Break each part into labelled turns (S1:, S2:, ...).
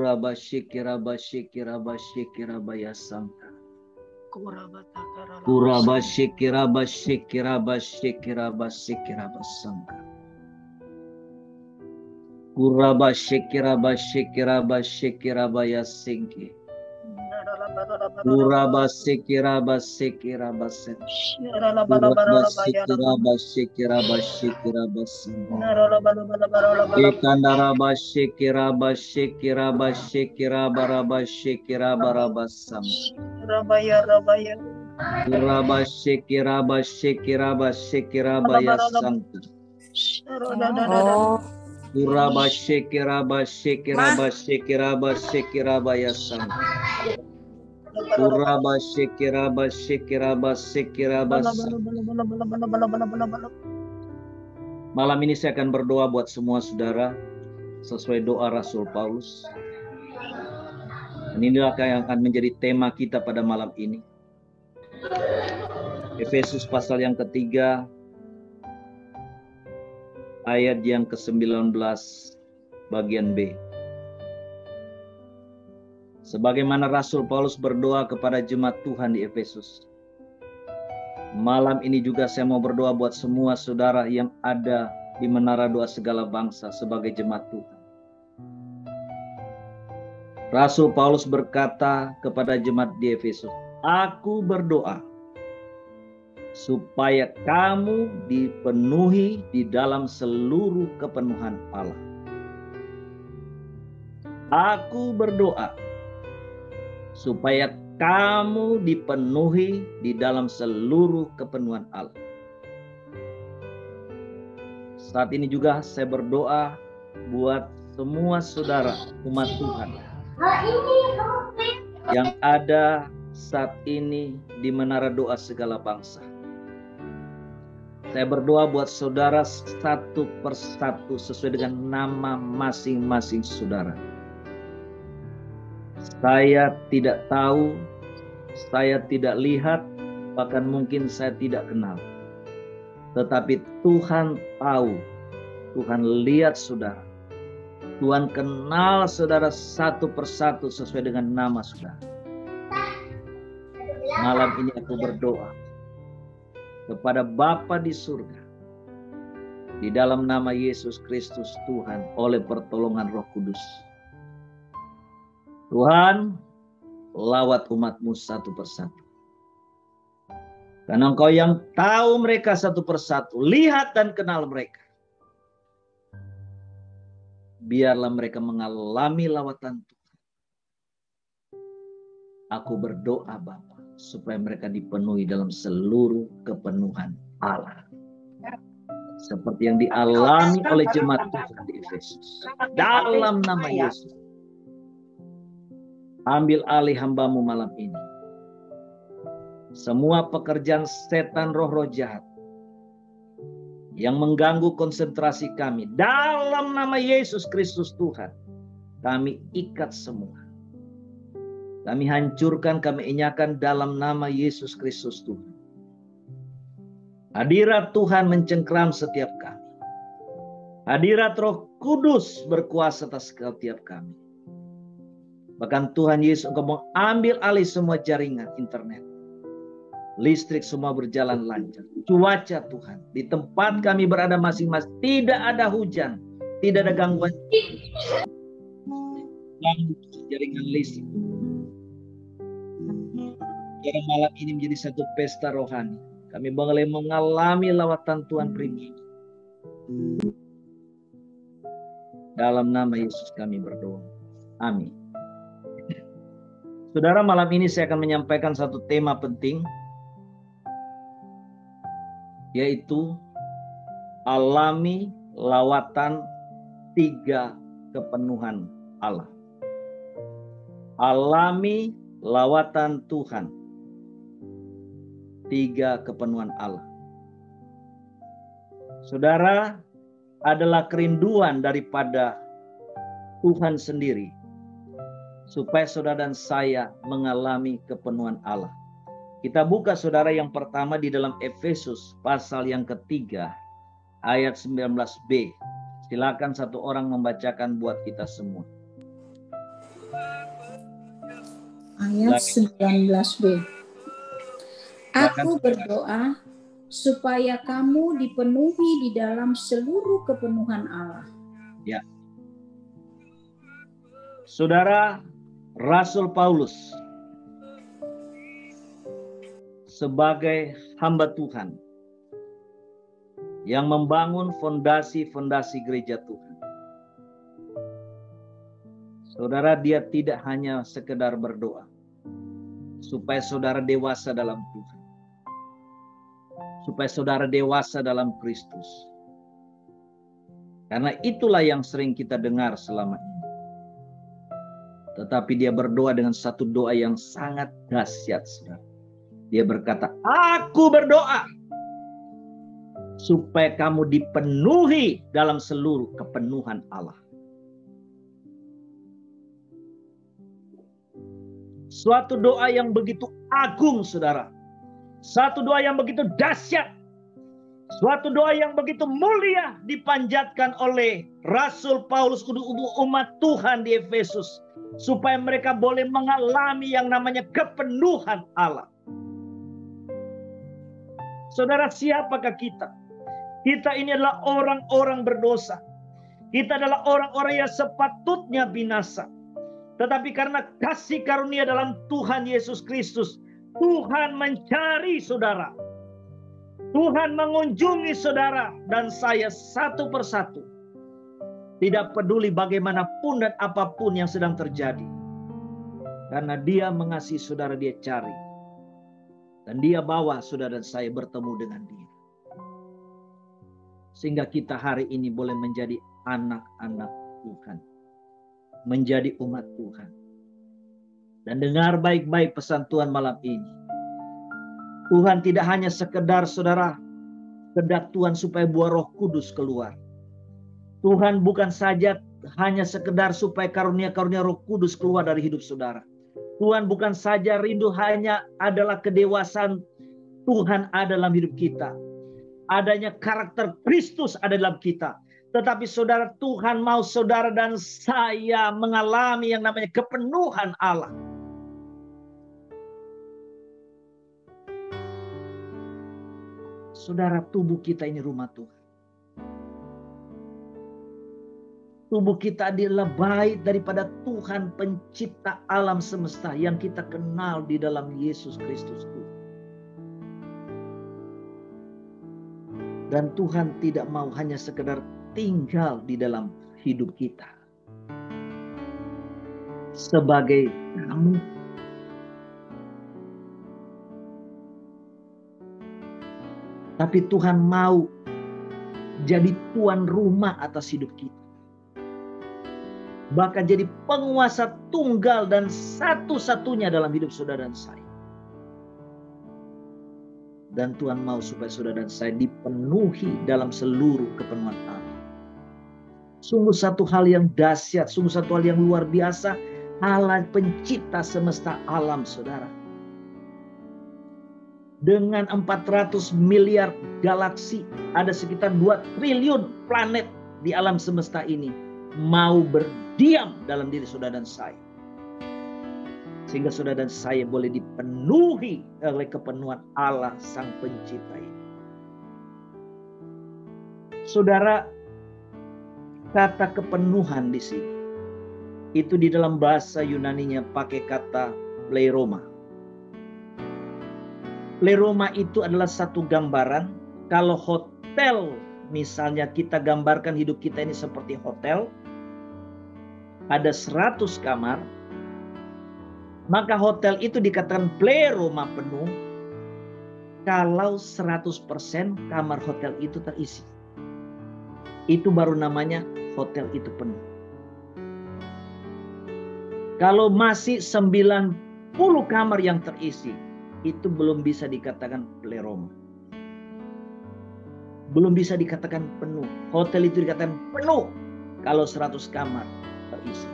S1: Kurabashikirabashikirabashikirabaya sangka. Kurabashikirabashikirabashikirabashikirabasangka. Kurabashikirabashikirabashikirabaya singki. Kurabashikirabashikirabashikirabasangka. Malam ini saya akan berdoa buat semua saudara sesuai doa Rasul Paulus. Dan inilah yang akan menjadi tema kita pada malam ini. Efesus pasal yang ketiga, ayat yang ke-19 bagian B. Sebagaimana Rasul Paulus berdoa kepada jemaat Tuhan di Efesus. Malam ini juga saya mau berdoa buat semua saudara yang ada di Menara Doa Segala Bangsa sebagai jemaat Tuhan. Rasul Paulus berkata kepada jemaat di Efesus, "Aku berdoa supaya kamu dipenuhi di dalam seluruh kepenuhan Allah." Aku berdoa supaya kamu dipenuhi di dalam seluruh kepenuhan Allah. Saat ini juga saya berdoa buat semua saudara umat Tuhan yang ada saat ini di Menara Doa Segala Bangsa. Saya berdoa buat saudara satu persatu sesuai dengan nama masing-masing saudara. Saya tidak tahu, saya tidak lihat, bahkan mungkin saya tidak kenal. Tetapi Tuhan tahu, Tuhan lihat saudara. Tuhan kenal saudara satu persatu sesuai dengan nama saudara. Malam ini aku berdoa kepada Bapa di surga, di dalam nama Yesus Kristus Tuhan, oleh pertolongan Roh Kudus. Tuhan, lawat umat-Mu satu persatu. Karena Engkau yang tahu mereka satu persatu, lihat dan kenal mereka. Biarlah mereka mengalami lawatan Tuhan. Aku berdoa Bapa, supaya mereka dipenuhi dalam seluruh kepenuhan Allah. Seperti yang dialami oleh jemaat Tuhan di Efesus. Dalam nama Yesus. Ambil alih hamba-Mu malam ini. Semua pekerjaan setan roh-roh jahat yang mengganggu konsentrasi kami, dalam nama Yesus Kristus Tuhan, kami ikat semua. Kami hancurkan, kami enyahkan dalam nama Yesus Kristus Tuhan. Hadirat Tuhan mencengkram setiap kami. Hadirat Roh Kudus berkuasa atas setiap kami. Bahkan Tuhan Yesus, Engkau mengambil alih semua jaringan internet. Listrik semua berjalan lancar. Cuaca Tuhan, di tempat kami berada masing-masing, tidak ada hujan, tidak ada gangguan. Jaringan listrik. Karena malam ini menjadi satu pesta rohani. Kami boleh mengalami lawatan Tuhan pribadi. Dalam nama Yesus kami berdoa. Amin. Saudara, malam ini saya akan menyampaikan satu tema penting, yaitu alami lawatan 3 kepenuhan Allah. Alami lawatan Tuhan 3 kepenuhan Allah. Saudara, adalah kerinduan daripada Tuhan sendiri, supaya saudara dan saya mengalami kepenuhan Allah. Kita buka saudara yang pertama di dalam Efesus pasal yang ketiga ayat 19b. Silakan satu orang membacakan buat kita semua.
S2: Ayat 19b. Aku berdoa supaya kamu dipenuhi di dalam seluruh kepenuhan Allah.
S1: Ya. Saudara, Rasul Paulus sebagai hamba Tuhan yang membangun fondasi-fondasi gereja Tuhan. Saudara, dia tidak hanya sekedar berdoa supaya saudara dewasa dalam Tuhan, supaya saudara dewasa dalam Kristus. Karena itulah yang sering kita dengar selama ini. Tetapi dia berdoa dengan satu doa yang sangat dahsyat, saudara. Dia berkata, aku berdoa supaya kamu dipenuhi dalam seluruh kepenuhan Allah. Suatu doa yang begitu agung, saudara. Suatu doa yang begitu dahsyat. Suatu doa yang begitu mulia dipanjatkan oleh Rasul Paulus untuk umat Tuhan di Efesus. Supaya mereka boleh mengalami yang namanya kepenuhan Allah. Saudara, siapakah kita? Kita ini adalah orang-orang berdosa. Kita adalah orang-orang yang sepatutnya binasa. Tetapi karena kasih karunia dalam Tuhan Yesus Kristus, Tuhan mencari saudara. Tuhan mengunjungi saudara dan saya satu persatu. Tidak peduli bagaimanapun dan apapun yang sedang terjadi. Karena dia mengasihi saudara, dia cari. Dan dia bawa saudara dan saya bertemu dengan dia. Sehingga kita hari ini boleh menjadi anak-anak Tuhan. Menjadi umat Tuhan. Dan dengar baik-baik pesan Tuhan malam ini. Tuhan tidak hanya sekedar saudara, kehendak Tuhan supaya buah Roh Kudus keluar. Tuhan bukan saja hanya sekedar supaya karunia-karunia Roh Kudus keluar dari hidup saudara. Tuhan bukan saja rindu hanya adalah kedewasaan Tuhan ada dalam hidup kita. Adanya karakter Kristus ada dalam kita. Tetapi saudara, Tuhan mau saudara dan saya mengalami yang namanya kepenuhan Allah. Saudara, tubuh kita ini rumah Tuhan. Tubuh kita adalah baik daripada Tuhan pencipta alam semesta yang kita kenal di dalam Yesus Kristus. Dan Tuhan tidak mau hanya sekedar tinggal di dalam hidup kita sebagai tamu. Tapi Tuhan mau jadi tuan rumah atas hidup kita. Bahkan jadi penguasa tunggal dan satu-satunya dalam hidup saudara dan saya. Dan Tuhan mau supaya saudara dan saya dipenuhi dalam seluruh kepenuhan Allah. Sungguh satu hal yang dahsyat, sungguh satu hal yang luar biasa. Allah pencipta semesta alam, saudara. Dengan 400 miliar galaksi, ada sekitar 2 triliun planet di alam semesta ini. Mau berdiam dalam diri saudara dan saya. Sehingga saudara dan saya boleh dipenuhi oleh kepenuhan Allah Sang Pencipta ini. Saudara, kata kepenuhan di sini itu di dalam bahasa Yunaninya pakai kata pleroma. Pleroma itu adalah satu gambaran. Kalau hotel, misalnya kita gambarkan hidup kita ini seperti hotel, ada 100 kamar, maka hotel itu dikatakan pleroma penuh kalau 100% kamar hotel itu terisi. Itu baru namanya hotel itu penuh. Kalau masih 90 kamar yang terisi, itu belum bisa dikatakan pleroma. Belum bisa dikatakan penuh. Hotel itu dikatakan penuh kalau 100 kamar terisi.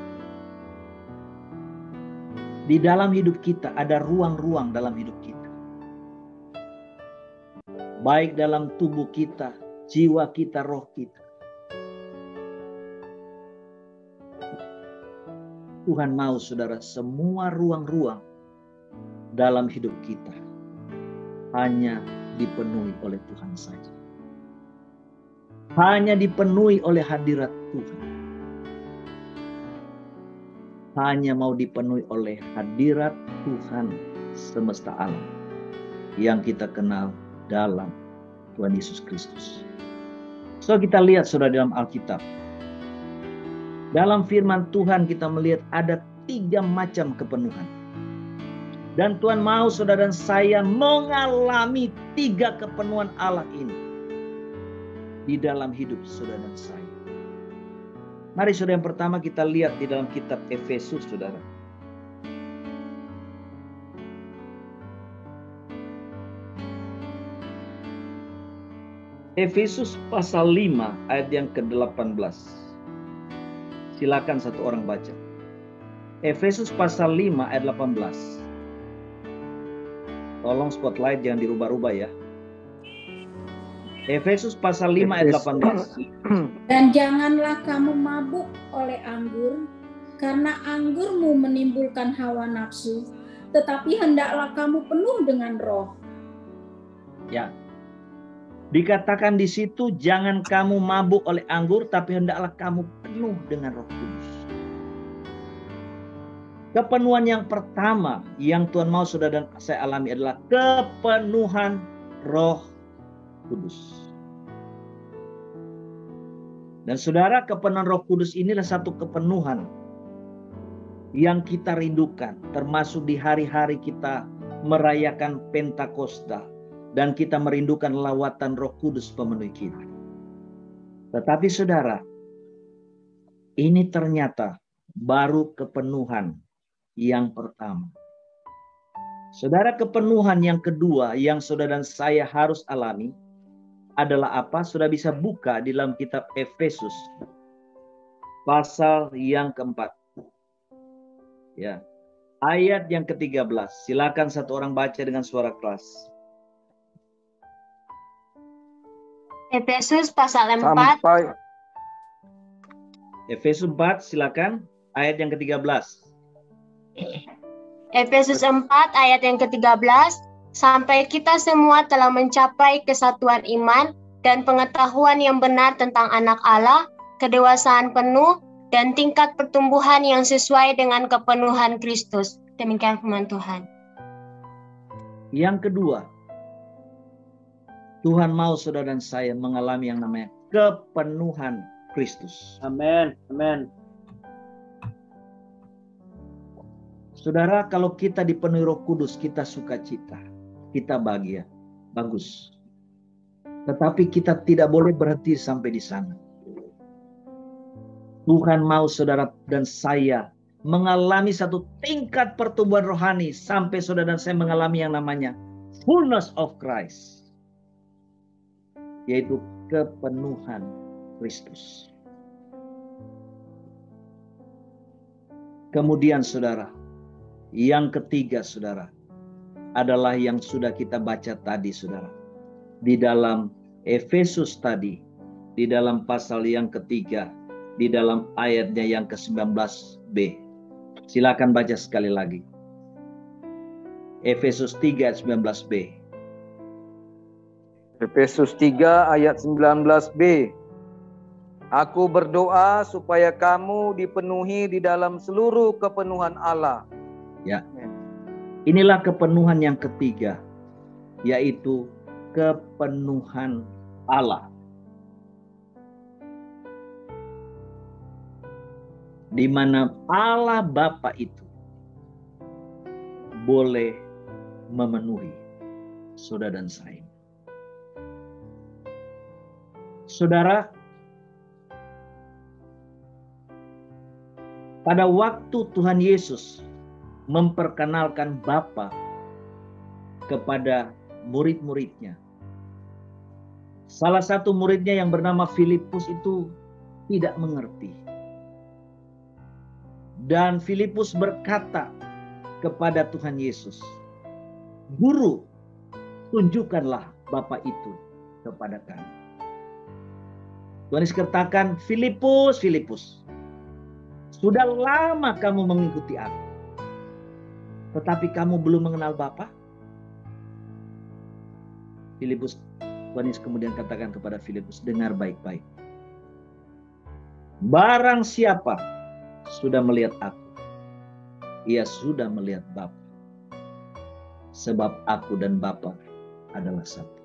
S1: Di dalam hidup kita ada ruang-ruang dalam hidup kita. Baik dalam tubuh kita, jiwa kita, roh kita. Tuhan mau saudara semua ruang-ruang dalam hidup kita hanya dipenuhi oleh Tuhan saja. Hanya dipenuhi oleh hadirat Tuhan. Hanya mau dipenuhi oleh hadirat Tuhan semesta alam yang kita kenal dalam Tuhan Yesus Kristus. So kita lihat saudara dalam Alkitab. Dalam firman Tuhan kita melihat ada 3 macam kepenuhan. Dan Tuhan mau saudara dan saya mengalami 3 kepenuhan Allah ini di dalam hidup saudara dan saya. Mari saudara, yang pertama kita lihat di dalam kitab Efesus saudara. Efesus pasal 5 ayat yang ke-18. Silakan satu orang baca. Efesus pasal 5 ayat 18. Tolong spotlight jangan dirubah-rubah ya. Efesus pasal 5 ayat 18.
S2: Dan janganlah kamu mabuk oleh anggur, karena anggurmu menimbulkan hawa nafsu, tetapi hendaklah kamu penuh dengan roh.
S1: Ya. Dikatakan di situ, jangan kamu mabuk oleh anggur, tapi hendaklah kamu penuh dengan Roh Kudus. Kepenuhan yang pertama yang Tuhan mau saudara dan saya alami adalah kepenuhan Roh Kudus. Dan saudara, kepenuhan Roh Kudus inilah satu kepenuhan yang kita rindukan, termasuk di hari-hari kita merayakan Pentakosta. Dan kita merindukan lawatan Roh Kudus pemenuhi kita. Tetapi saudara, ini ternyata baru kepenuhan yang pertama. Saudara, kepenuhan yang kedua yang saudara dan saya harus alami adalah apa? Sudah bisa buka di dalam kitab Efesus pasal yang keempat. Ya. Ayat yang ke-13. Silakan satu orang baca dengan suara keras.
S3: Efesus pasal 4.
S1: Efesus 4, silakan. Ayat yang ke-13.
S3: Efesus 4 ayat yang ke-13. Sampai kita semua telah mencapai kesatuan iman dan pengetahuan yang benar tentang anak Allah, kedewasaan penuh, dan tingkat pertumbuhan yang sesuai dengan kepenuhan Kristus. Demikian firman Tuhan.
S1: Yang kedua, Tuhan mau saudara dan saya mengalami yang namanya kepenuhan Kristus.
S4: Amin. Amin.
S1: Saudara, kalau kita dipenuhi Roh Kudus, kita sukacita, kita bahagia, bagus. Tetapi kita tidak boleh berhenti sampai di sana. Tuhan mau saudara dan saya mengalami satu tingkat pertumbuhan rohani sampai saudara dan saya mengalami yang namanya fullness of Christ. Yaitu kepenuhan Kristus. Kemudian saudara, yang ketiga saudara, adalah yang sudah kita baca tadi saudara. Di dalam Efesus tadi, di dalam pasal yang ketiga, di dalam ayatnya yang ke-19b. Silakan baca sekali lagi. Efesus 3 ayat 19b.
S4: Efesus 3 ayat 19b. Aku berdoa supaya kamu dipenuhi di dalam seluruh kepenuhan Allah.
S1: Ya. Inilah kepenuhan yang ketiga, yaitu kepenuhan Allah. Di mana Allah Bapa itu boleh memenuhi saudara dan saya. Saudara, pada waktu Tuhan Yesus memperkenalkan Bapa kepada murid-muridnya, salah satu muridnya yang bernama Filipus itu tidak mengerti. Dan Filipus berkata kepada Tuhan Yesus, "Guru, tunjukkanlah Bapa itu kepada kami." Tuhan Yesus katakan, Filipus, Filipus, Sudah lama kamu mengikuti aku, tetapi kamu belum mengenal Bapa. Filipus, Tuhan Yesus kemudian katakan kepada Filipus, dengar baik-baik. Barang siapa sudah melihat aku, ia sudah melihat Bapa. Sebab aku dan Bapa adalah satu.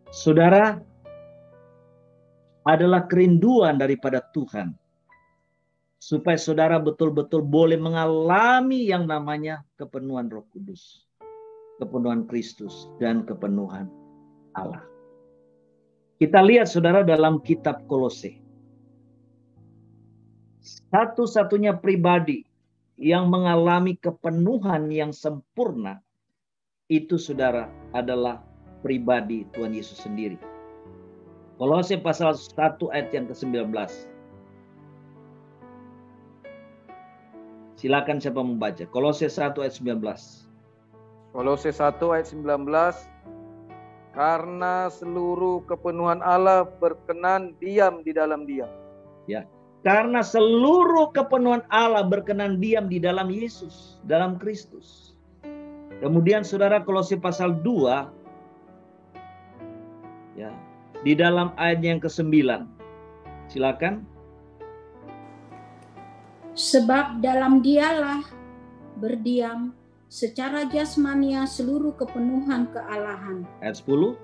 S1: Saudara, adalah kerinduan daripada Tuhan supaya saudara betul-betul boleh mengalami yang namanya kepenuhan Roh Kudus, kepenuhan Kristus, dan kepenuhan Allah. Kita lihat saudara dalam kitab Kolose. Satu-satunya pribadi yang mengalami kepenuhan yang sempurna itu saudara adalah pribadi Tuhan Yesus sendiri. Kolose pasal 1 ayat yang ke-19. Silakan siapa membaca. Kolose 1 ayat 19.
S4: Kolose 1 ayat 19. Karena seluruh kepenuhan Allah berkenan diam di dalam Dia.
S1: Ya. Karena seluruh kepenuhan Allah berkenan diam di dalam Yesus, dalam Kristus. Kemudian saudara Kolose pasal 2 ya, di dalam ayat yang ke-9. Silakan.
S2: Sebab dalam Dialah berdiam secara jasmania seluruh kepenuhan kealahan.
S1: Ayat 10.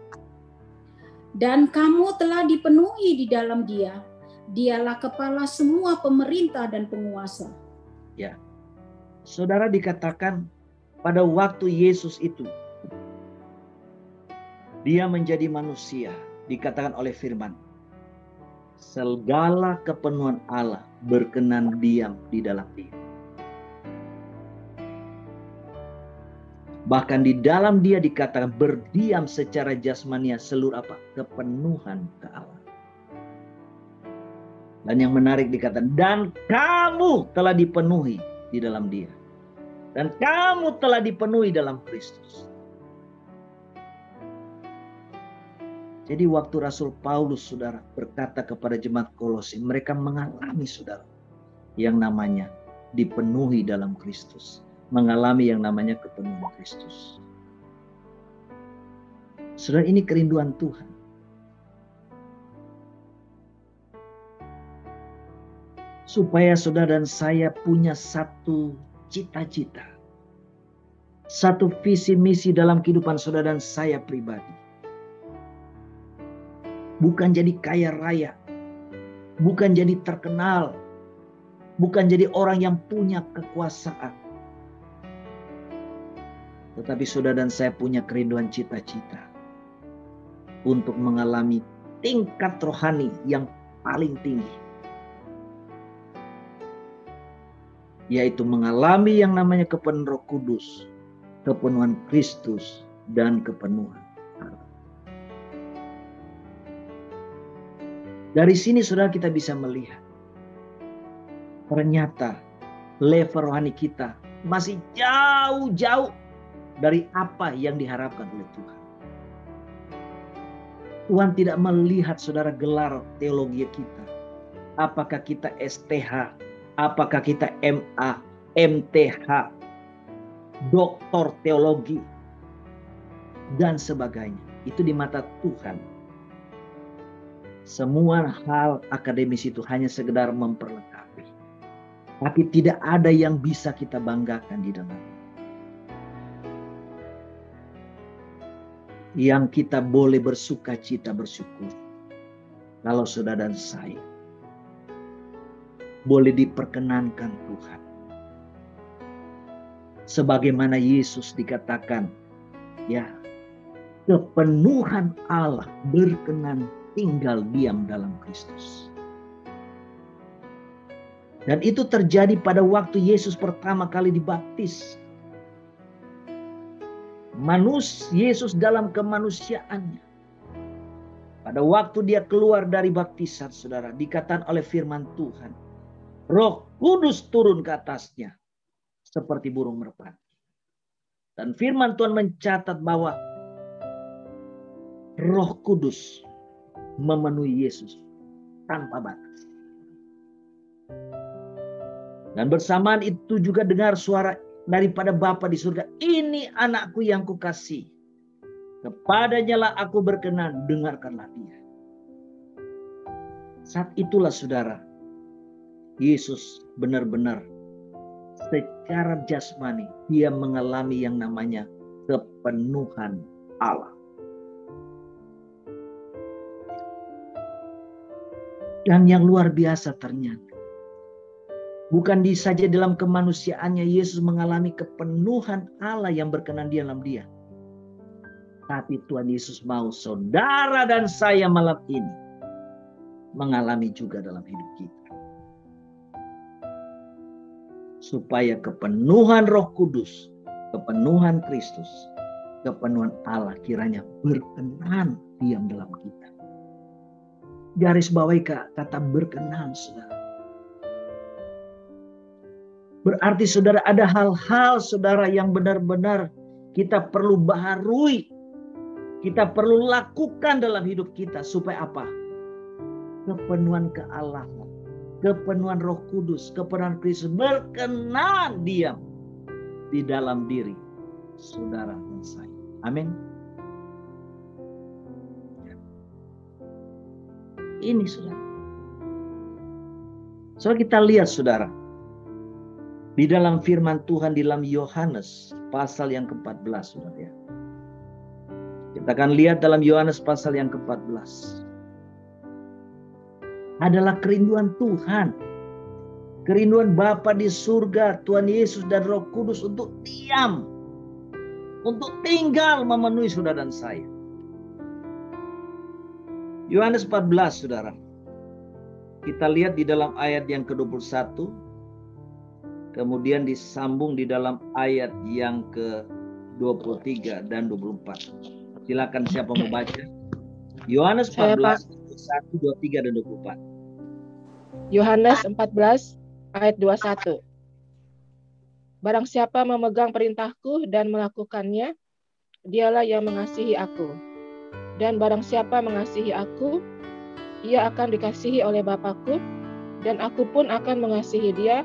S2: Dan kamu telah dipenuhi di dalam Dia. Dialah kepala semua pemerintah dan penguasa.
S1: Ya. Saudara, dikatakan pada waktu Yesus itu dia menjadi manusia, dikatakan oleh firman, segala kepenuhan Allah berkenan diam di dalam Dia. Bahkan di dalam Dia dikatakan berdiam secara jasmania seluruh apa? Kepenuhan Allah. Dan yang menarik dikatakan, dan kamu telah dipenuhi di dalam Dia. Dan kamu telah dipenuhi dalam Kristus. Jadi waktu Rasul Paulus, saudara, berkata kepada jemaat Kolose, mereka mengalami, saudara, yang namanya dipenuhi dalam Kristus. Mengalami yang namanya kepenuhan Kristus. Saudara, ini kerinduan Tuhan. Supaya saudara dan saya punya satu cita-cita. Satu visi misi dalam kehidupan saudara dan saya pribadi. Bukan jadi kaya raya. Bukan jadi terkenal. Bukan jadi orang yang punya kekuasaan. Tetapi saudara dan saya punya kerinduan cita-cita. Untuk mengalami tingkat rohani yang paling tinggi. Yaitu mengalami yang namanya kepenuhan Roh Kudus, kepenuhan Kristus, dan kepenuhan Allah. Dari sini saudara kita bisa melihat, ternyata level rohani kita masih jauh-jauh dari apa yang diharapkan oleh Tuhan. Tuhan tidak melihat saudara gelar teologi kita. Apakah kita STH, apakah kita MA, MTH, doktor teologi, dan sebagainya. Itu di mata Tuhan. Semua hal akademis itu hanya sekedar memperlengkapi. Tapi tidak ada yang bisa kita banggakan di dalam. Yang kita boleh bersuka cita bersyukur. Kalau saudara dan saya boleh diperkenankan Tuhan. Sebagaimana Yesus dikatakan, ya, kepenuhan Allah berkenan tinggal diam dalam Kristus. Dan itu terjadi pada waktu Yesus pertama kali dibaptis. Yesus dalam kemanusiaannya. Pada waktu dia keluar dari baptisan, saudara, dikatakan oleh firman Tuhan, Roh Kudus turun ke atasnya seperti burung merpati. Dan firman Tuhan mencatat bahwa Roh Kudus memenuhi Yesus tanpa batas. Dan bersamaan itu juga dengar suara daripada Bapa di surga, ini anakku yang kukasihi, kepadanya lah aku berkenan, dengarkanlah dia. Saat itulah saudara, Yesus benar-benar secara jasmani dia mengalami yang namanya kepenuhan Allah. Dan yang luar biasa ternyata, bukan saja dalam kemanusiaannya Yesus mengalami kepenuhan Allah yang berkenan di dalam dia. Tapi Tuhan Yesus mau saudara dan saya malam ini mengalami juga dalam hidup kita. Supaya kepenuhan Roh Kudus, kepenuhan Kristus, kepenuhan Allah kiranya berkenan diam dalam kita. Garis bawahi kata berkenan, saudara. Berarti saudara ada hal-hal saudara yang benar-benar kita perlu baharui. Kita perlu lakukan dalam hidup kita supaya apa? Kepenuhan kealahan, kepenuhan Roh Kudus, kepenuhan Kristus berkenan diam di dalam diri saudara dan saya. Amin. Ini saudara. Saudara kita lihat saudara. Di dalam firman Tuhan di dalam Yohanes pasal yang ke-14 saudara ya. Kita akan lihat dalam Yohanes pasal yang ke-14. Adalah kerinduan Tuhan. Kerinduan Bapa di surga, Tuhan Yesus dan Roh Kudus untuk diam. Untuk tinggal memenuhi saudara dan saya. Yohanes 14 saudara. Kita lihat di dalam ayat yang ke-21. Kemudian disambung di dalam ayat yang ke-23 dan 24. Silakan siapa mau baca. Yohanes 14, 21, 23 dan 24.
S5: Yohanes 14 ayat 21. Barang siapa memegang perintahku dan melakukannya, dialah yang mengasihi aku. Dan barang siapa mengasihi aku, ia akan dikasihi oleh Bapa-Ku, dan aku pun akan mengasihi dia,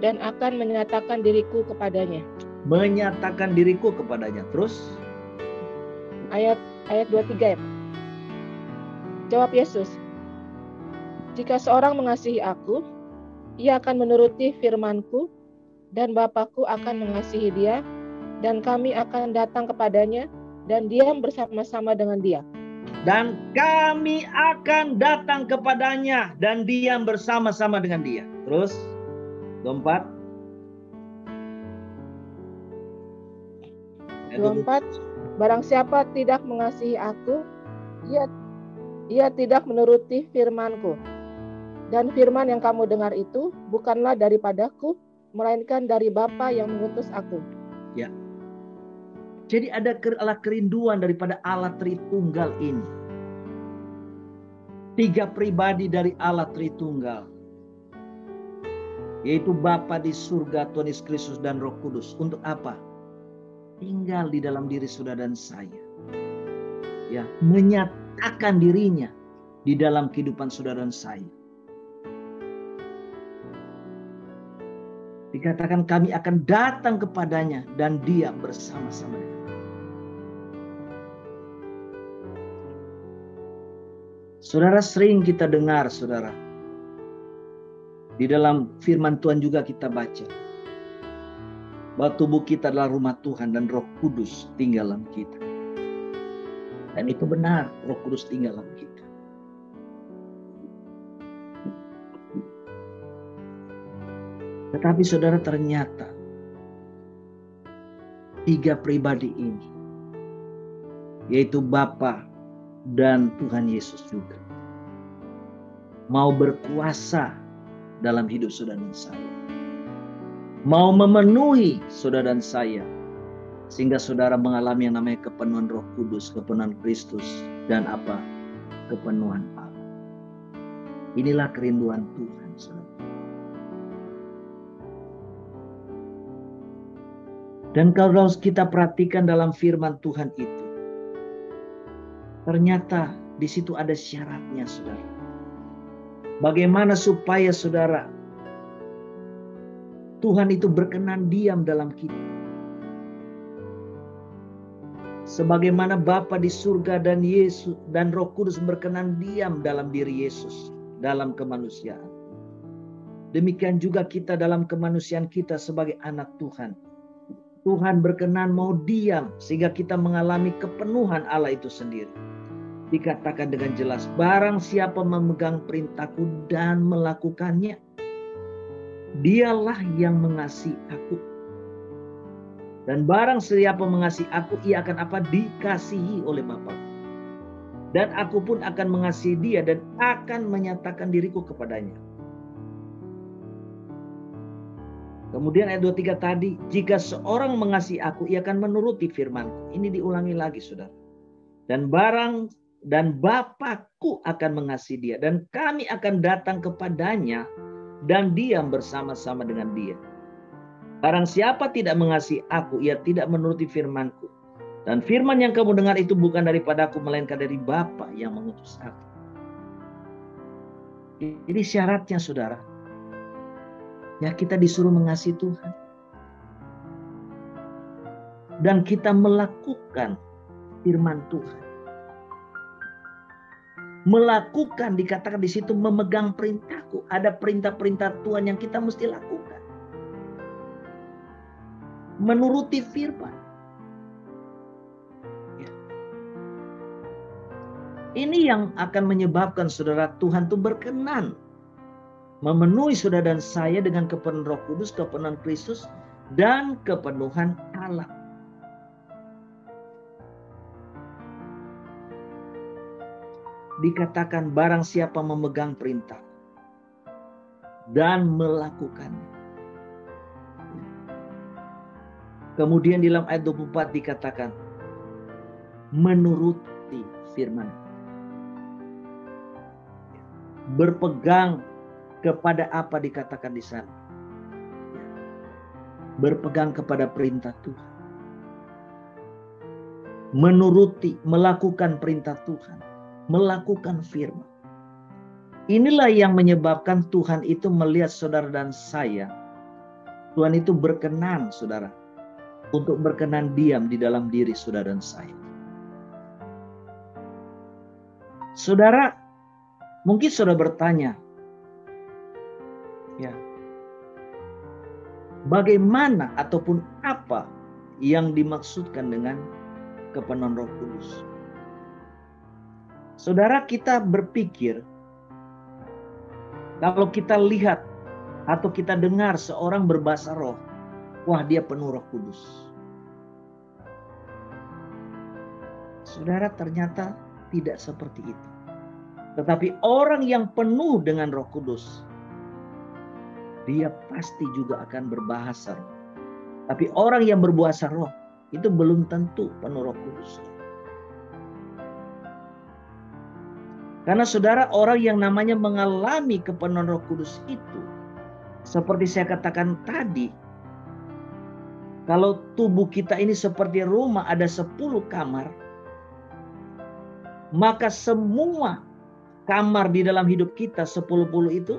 S5: dan akan menyatakan diriku kepadanya.
S1: Menyatakan diriku kepadanya. Terus?
S5: Ayat 23 ya. Jawab Yesus, jika seorang mengasihi aku, ia akan menuruti firman-Ku, dan Bapa-Ku akan mengasihi dia, dan kami akan datang kepadanya, dan diam bersama-sama dengan dia.
S1: Dan kami akan datang kepadanya dan diam bersama-sama dengan dia. Terus, 24.
S5: 24. Barang siapa tidak mengasihi aku, ia tidak menuruti firman-Ku. Dan firman yang kamu dengar itu bukanlah daripadaku, melainkan dari Bapa yang mengutus aku.
S1: Ya. Jadi ada kerinduan daripada Allah Tritunggal ini. 3 pribadi dari Allah Tritunggal. Yaitu Bapa di surga, Tuhan Yesus Kristus dan Roh Kudus. Untuk apa? Tinggal di dalam diri saudara dan saya. Ya, menyatakan dirinya di dalam kehidupan saudara dan saya. Dikatakan kami akan datang kepadanya dan dia bersama-sama dengan. Saudara, sering kita dengar saudara. Di dalam firman Tuhan juga kita baca. Bahwa tubuh kita adalah rumah Tuhan dan Roh Kudus tinggal dalam kita. Dan itu benar, Roh Kudus tinggal dalam kita. Tetapi saudara ternyata 3 pribadi ini, yaitu Bapa dan Tuhan Yesus juga, mau berkuasa dalam hidup saudara dan saya. Mau memenuhi saudara dan saya. Sehingga saudara mengalami yang namanya kepenuhan Roh Kudus, kepenuhan Kristus, dan apa? Kepenuhan Allah. Inilah kerinduan Tuhan, saudara. Dan kalau kita perhatikan dalam firman Tuhan itu, ternyata di situ ada syaratnya, saudara. Bagaimana supaya saudara, Tuhan itu berkenan diam dalam kita. Sebagaimana Bapa di surga dan Yesus dan Roh Kudus berkenan diam dalam diri Yesus dalam kemanusiaan. Demikian juga kita dalam kemanusiaan kita sebagai anak Tuhan. Tuhan berkenan mau diam sehingga kita mengalami kepenuhan Allah itu sendiri. Dikatakan dengan jelas, barang siapa memegang perintahku dan melakukannya, dialah yang mengasihi aku. Dan barang siapa mengasihi aku, ia akan apa? Dikasihi oleh Bapa. Dan aku pun akan mengasihi dia dan akan menyatakan diriku kepadanya. Kemudian ayat 23 tadi, jika seorang mengasihi aku, ia akan menuruti firman-Ku. Ini diulangi lagi, saudara. Dan Bapa-Ku akan mengasihi dia. Dan kami akan datang kepadanya dan diam bersama-sama dengan dia. Barang siapa tidak mengasihi aku, ia tidak menuruti firman-Ku. Dan firman yang kamu dengar itu bukan daripada aku, melainkan dari Bapa yang mengutus aku. Ini syaratnya, saudara. Ya, kita disuruh mengasihi Tuhan. Dan kita melakukan firman Tuhan. Melakukan, dikatakan di situ, memegang perintahku. Ada perintah-perintah Tuhan yang kita mesti lakukan. Menuruti firman. Ya. Ini yang akan menyebabkan saudara, Tuhan itu berkenan memenuhi saudara dan saya dengan kepenuhan Roh Kudus, kepenuhan Kristus, dan kepenuhan Allah. Dikatakan barang siapa memegang perintah dan melakukannya. Kemudian di dalam ayat 24 dikatakan menuruti firman. Berpegang kepada apa dikatakan di sana? Berpegang kepada perintah Tuhan. Menuruti, melakukan perintah Tuhan. Melakukan firman. Inilah yang menyebabkan Tuhan itu melihat saudara dan saya. Tuhan itu berkenan, saudara. Untuk berkenan diam di dalam diri saudara dan saya. Saudara, mungkin saudara bertanya, ya, bagaimana ataupun apa yang dimaksudkan dengan kepenuhan Roh Kudus? Saudara, kita berpikir kalau kita lihat atau kita dengar seorang berbahasa roh, wah, dia penuh Roh Kudus. Saudara, ternyata tidak seperti itu. Tetapi orang yang penuh dengan Roh Kudus, dia pasti juga akan berbahasa roh. Tapi orang yang berbahasa roh itu belum tentu penuh Roh Kudus. Karena saudara, orang yang namanya mengalami kepenuhan Roh Kudus itu, seperti saya katakan tadi, kalau tubuh kita ini seperti rumah ada 10 kamar, maka semua kamar di dalam hidup kita 10 itu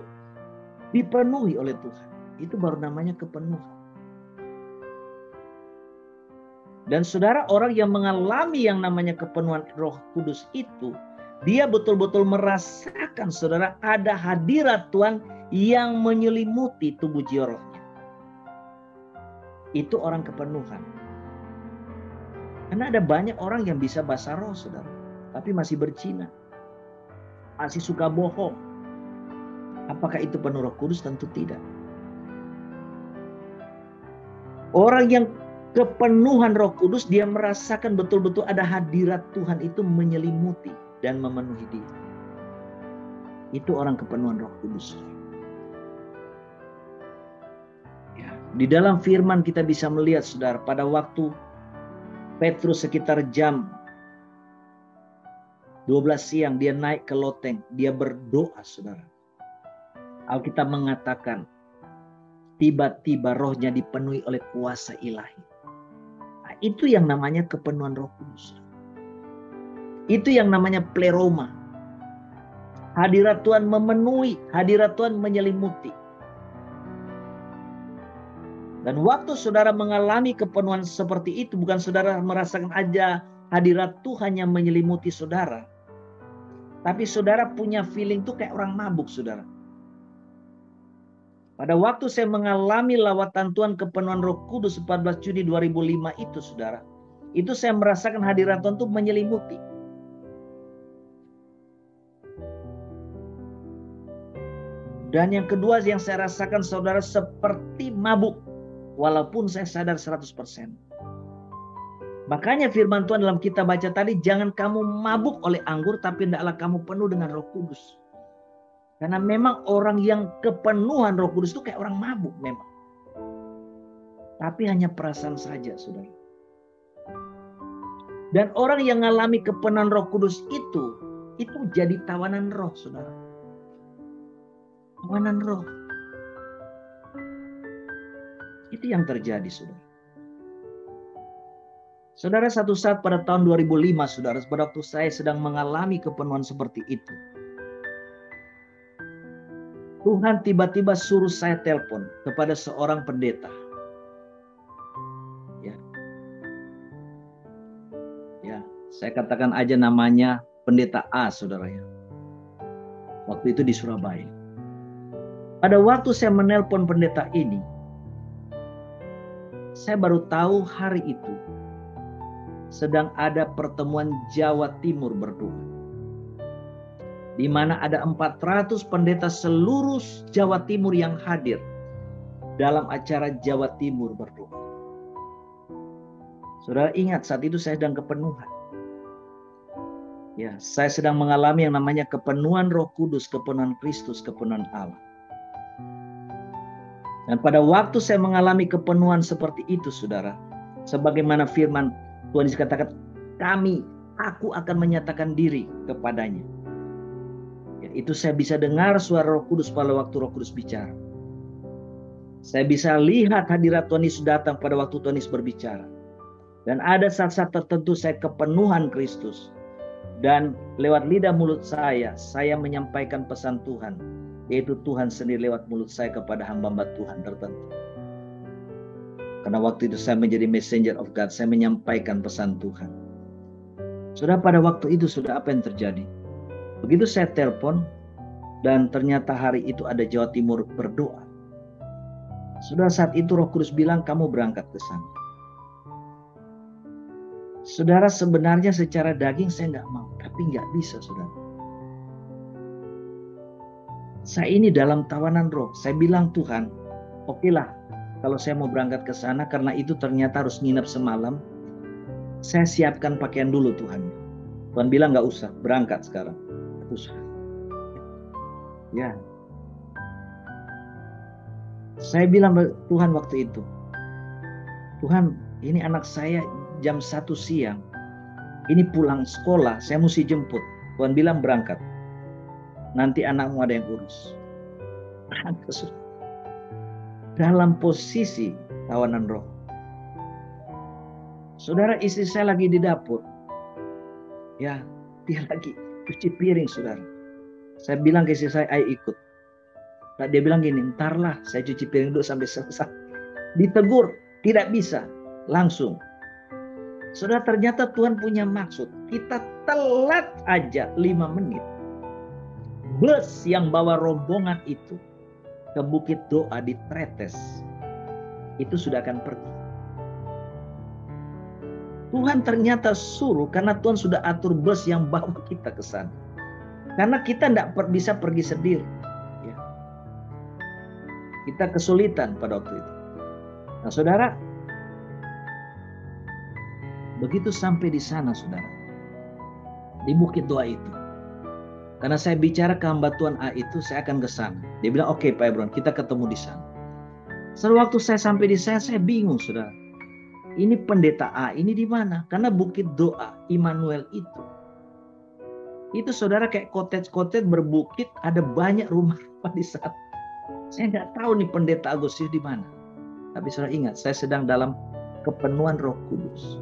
S1: dipenuhi oleh Tuhan. Itu baru namanya kepenuhan. Dan saudara, orang yang mengalami yang namanya kepenuhan Roh Kudus itu, dia betul-betul merasakan, saudara, ada hadirat Tuhan yang menyelimuti tubuh jiwa rohnya. Itu orang kepenuhan. Karena ada banyak orang yang bisa bahasa roh, saudara, tapi masih berzina, masih suka bohong. Apakah itu penuh Roh Kudus? Tentu tidak. Orang yang kepenuhan Roh Kudus, dia merasakan betul-betul ada hadirat Tuhan itu menyelimuti dan memenuhi dia. Itu orang kepenuhan Roh Kudus. Ya, di dalam firman kita bisa melihat, saudara, pada waktu Petrus sekitar jam 12 siang dia naik ke loteng, dia berdoa, saudara. Alkitab mengatakan tiba-tiba rohnya dipenuhi oleh kuasa ilahi. Nah, itu yang namanya kepenuhan Roh Kudus. Itu yang namanya pleroma. Hadirat Tuhan memenuhi, hadirat Tuhan menyelimuti. Dan waktu saudara mengalami kepenuhan seperti itu, bukan saudara merasakan aja hadirat Tuhan yang menyelimuti saudara. Tapi saudara punya feeling tuh kayak orang mabuk, saudara. Pada waktu saya mengalami lawatan Tuhan kepenuhan Roh Kudus 14 Juni 2005 itu, saudara. Itu saya merasakan hadirat Tuhan itu menyelimuti. Dan yang kedua yang saya rasakan, saudara, seperti mabuk. Walaupun saya sadar 100%. Makanya firman Tuhan dalam kita baca tadi, jangan kamu mabuk oleh anggur, tapi hendaklah kamu penuh dengan Roh Kudus. Karena memang orang yang kepenuhan Roh Kudus itu kayak orang mabuk memang. Tapi hanya perasaan saja, saudara. Dan orang yang mengalami kepenuhan Roh Kudus itu jadi tawanan roh, saudara. Tawanan roh. Itu yang terjadi, saudara. Saudara, satu saat pada tahun 2005, saudara, pada waktu saya sedang mengalami kepenuhan seperti itu, Tuhan tiba-tiba suruh saya telepon kepada seorang pendeta. Ya, saya katakan aja namanya pendeta A, saudara ya. Waktu itu di Surabaya. Pada waktu saya menelpon pendeta ini, saya baru tahu hari itu sedang ada pertemuan Jawa Timur berdoa. Di mana ada 400 pendeta seluruh Jawa Timur yang hadir dalam acara Jawa Timur berdoa. Saudara ingat saat itu saya sedang kepenuhan. Ya, saya sedang mengalami yang namanya kepenuhan Roh Kudus, kepenuhan Kristus, kepenuhan Allah. Dan pada waktu saya mengalami kepenuhan seperti itu, saudara, sebagaimana firman Tuhan dikatakan, aku akan menyatakan diri kepadanya. Ya, itu saya bisa dengar suara Roh Kudus pada waktu Roh Kudus bicara. Saya bisa lihat hadirat Tuhan Yesus datang pada waktu Tuhan Yesus berbicara. Dan ada saat-saat tertentu saya kepenuhan Kristus. Dan lewat lidah mulut saya menyampaikan pesan Tuhan. Yaitu Tuhan sendiri lewat mulut saya kepada hamba-hamba Tuhan tertentu. Karena waktu itu saya menjadi messenger of God. Saya menyampaikan pesan Tuhan. Sudah pada waktu itu sudah apa yang terjadi? Begitu saya telepon. Dan ternyata hari itu ada Jawa Timur berdoa. Sudah saat itu Roh Kudus bilang kamu berangkat ke sana. Saudara, sebenarnya secara daging saya nggak mau. Tapi nggak bisa, saudara. Saya ini dalam tawanan roh. Saya bilang Tuhan, oke lah. Kalau saya mau berangkat ke sana, karena itu ternyata harus nginep semalam. Saya siapkan pakaian dulu Tuhan. Tuhan bilang nggak usah, berangkat sekarang. Usah. Ya. Saya bilang Tuhan waktu itu, Tuhan, ini anak saya jam 1 siang. Ini pulang sekolah, saya mesti jemput. Tuhan bilang berangkat. Nanti anakmu ada yang urus. Dalam posisi tawanan roh. Saudara, istri saya lagi di dapur. Ya, dia lagi cuci piring, saudara. Saya bilang ke istri saya, ayo ikut. Nah, dia bilang gini, entarlah saya cuci piring dulu sampai selesai. Ditegur, tidak bisa. Langsung. Saudara, ternyata Tuhan punya maksud. Kita telat aja 5 menit. Bus yang bawa rombongan itu ke Bukit Doa di Tretes, itu sudah akan pergi. Tuhan ternyata suruh karena Tuhan sudah atur bus yang bawa kita ke sana. Karena kita tidak bisa pergi sendiri. Ya. Kita kesulitan pada waktu itu. Nah, saudara, begitu sampai di sana, saudara, di Bukit Doa itu, karena saya bicara ke hamba Tuhan A itu, saya akan ke sana. Dia bilang, oke Pak Ebron, kita ketemu di sana. Sewaktu saya sampai di sana, saya bingung, saudara. Ini pendeta A, ini di mana? Karena Bukit Doa Immanuel itu saudara kayak cottage berbukit, ada banyak rumah-rumah di sana. Saya nggak tahu nih pendeta Agustinus di mana. Tapi saudara ingat, saya sedang dalam kepenuhan Roh Kudus.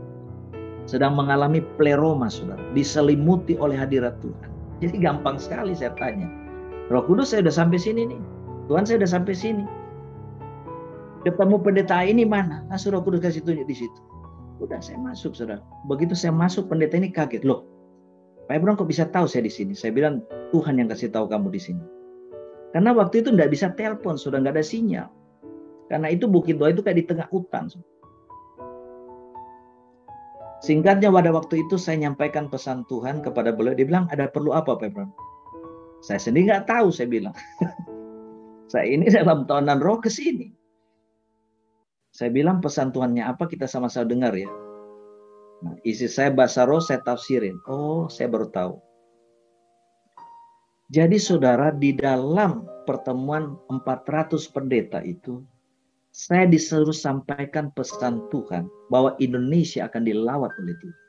S1: Sedang mengalami pleroma, saudara. Diselimuti oleh hadirat Tuhan. Jadi gampang sekali saya tanya. Roh Kudus, saya udah sampai sini nih. Tuhan, saya udah sampai sini. Ketemu pendeta ini mana? Langsung Roh Kudus kasih tunjuk di situ. Udah, saya masuk, saudara. Begitu saya masuk, pendeta ini kaget. Loh, Pak Ebron kok bisa tahu saya di sini? Saya bilang, Tuhan yang kasih tahu kamu di sini. Karena waktu itu nggak bisa telepon, sudah nggak ada sinyal. Karena itu Bukit Doa itu kayak di tengah hutan. Singkatnya, pada waktu itu saya nyampaikan pesan Tuhan kepada beliau. Dia bilang, ada perlu apa Pak Ebron? Saya sendiri nggak tahu, saya bilang. Saya ini dalam tahunan roh ke sini. Saya bilang, pesan Tuhannya apa, kita sama-sama dengar ya. Nah, isi saya bahasa roh, saya tafsirin. Oh, saya baru tahu. Jadi saudara, di dalam pertemuan 400 pendeta itu, saya disuruh sampaikan pesan Tuhan bahwa Indonesia akan dilawat oleh Tuhan.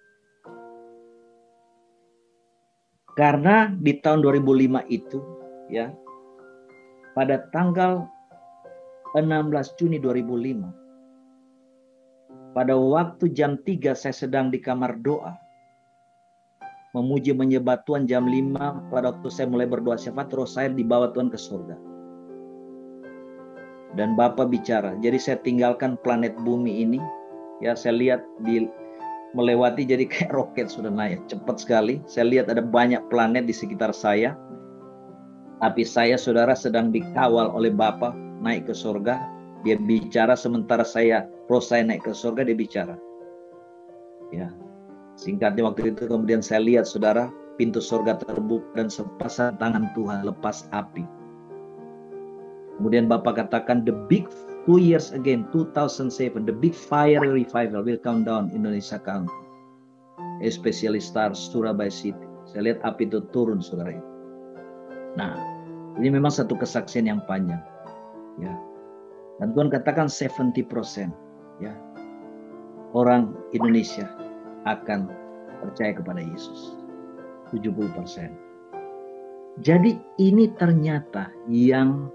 S1: Karena di tahun 2005 itu, ya, pada tanggal 16 Juni 2005, pada waktu jam 3 saya sedang di kamar doa, memuji menyembah Tuhan jam 5, pada waktu saya mulai berdoa syafaat, roh saya dibawa Tuhan ke surga. Dan Bapa bicara, jadi saya tinggalkan planet bumi ini, ya saya lihat melewati jadi kayak roket sudah naik, cepat sekali. Saya lihat ada banyak planet di sekitar saya, tapi saya saudara sedang dikawal oleh Bapa naik ke surga. Dia bicara sementara roh saya naik ke surga, dia bicara. Ya, singkatnya waktu itu kemudian saya lihat saudara, pintu surga terbuka dan sepasang tangan Tuhan lepas api. Kemudian Bapak katakan, the big 2 years again, 2007, the big fire revival will come down Indonesia County, especially stars Surabaya City. Saya lihat api itu turun, saudara. Nah, ini memang satu kesaksian yang panjang, ya. Dan Tuhan katakan 70%, ya, orang Indonesia akan percaya kepada Yesus. 70%. Jadi ini ternyata yang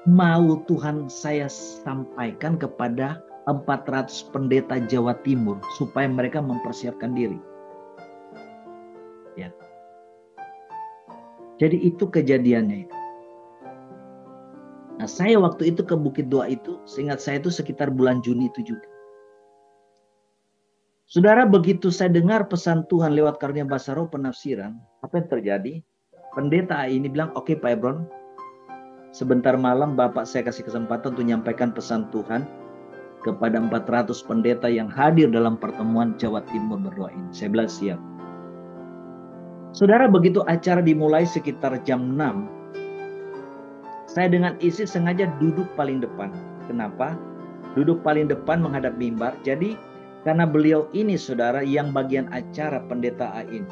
S1: mau Tuhan saya sampaikan kepada 400 pendeta Jawa Timur supaya mereka mempersiapkan diri. Ya. Jadi itu kejadiannya. Nah, saya waktu itu ke Bukit Doa itu, seingat saya itu sekitar bulan Juni itu juga. Saudara, begitu saya dengar pesan Tuhan lewat karunia bahasa roh penafsiran, apa yang terjadi? Pendeta ini bilang, oke Pak Ebron, sebentar malam Bapak saya kasih kesempatan untuk menyampaikan pesan Tuhan kepada 400 pendeta yang hadir dalam pertemuan Jawa Timur berdoa ini. Saya bilang siap. Saudara, begitu acara dimulai sekitar jam 6, saya dengan isi sengaja duduk paling depan. Kenapa? Duduk paling depan menghadap mimbar. Jadi karena beliau ini saudara yang bagian acara pendeta Ain.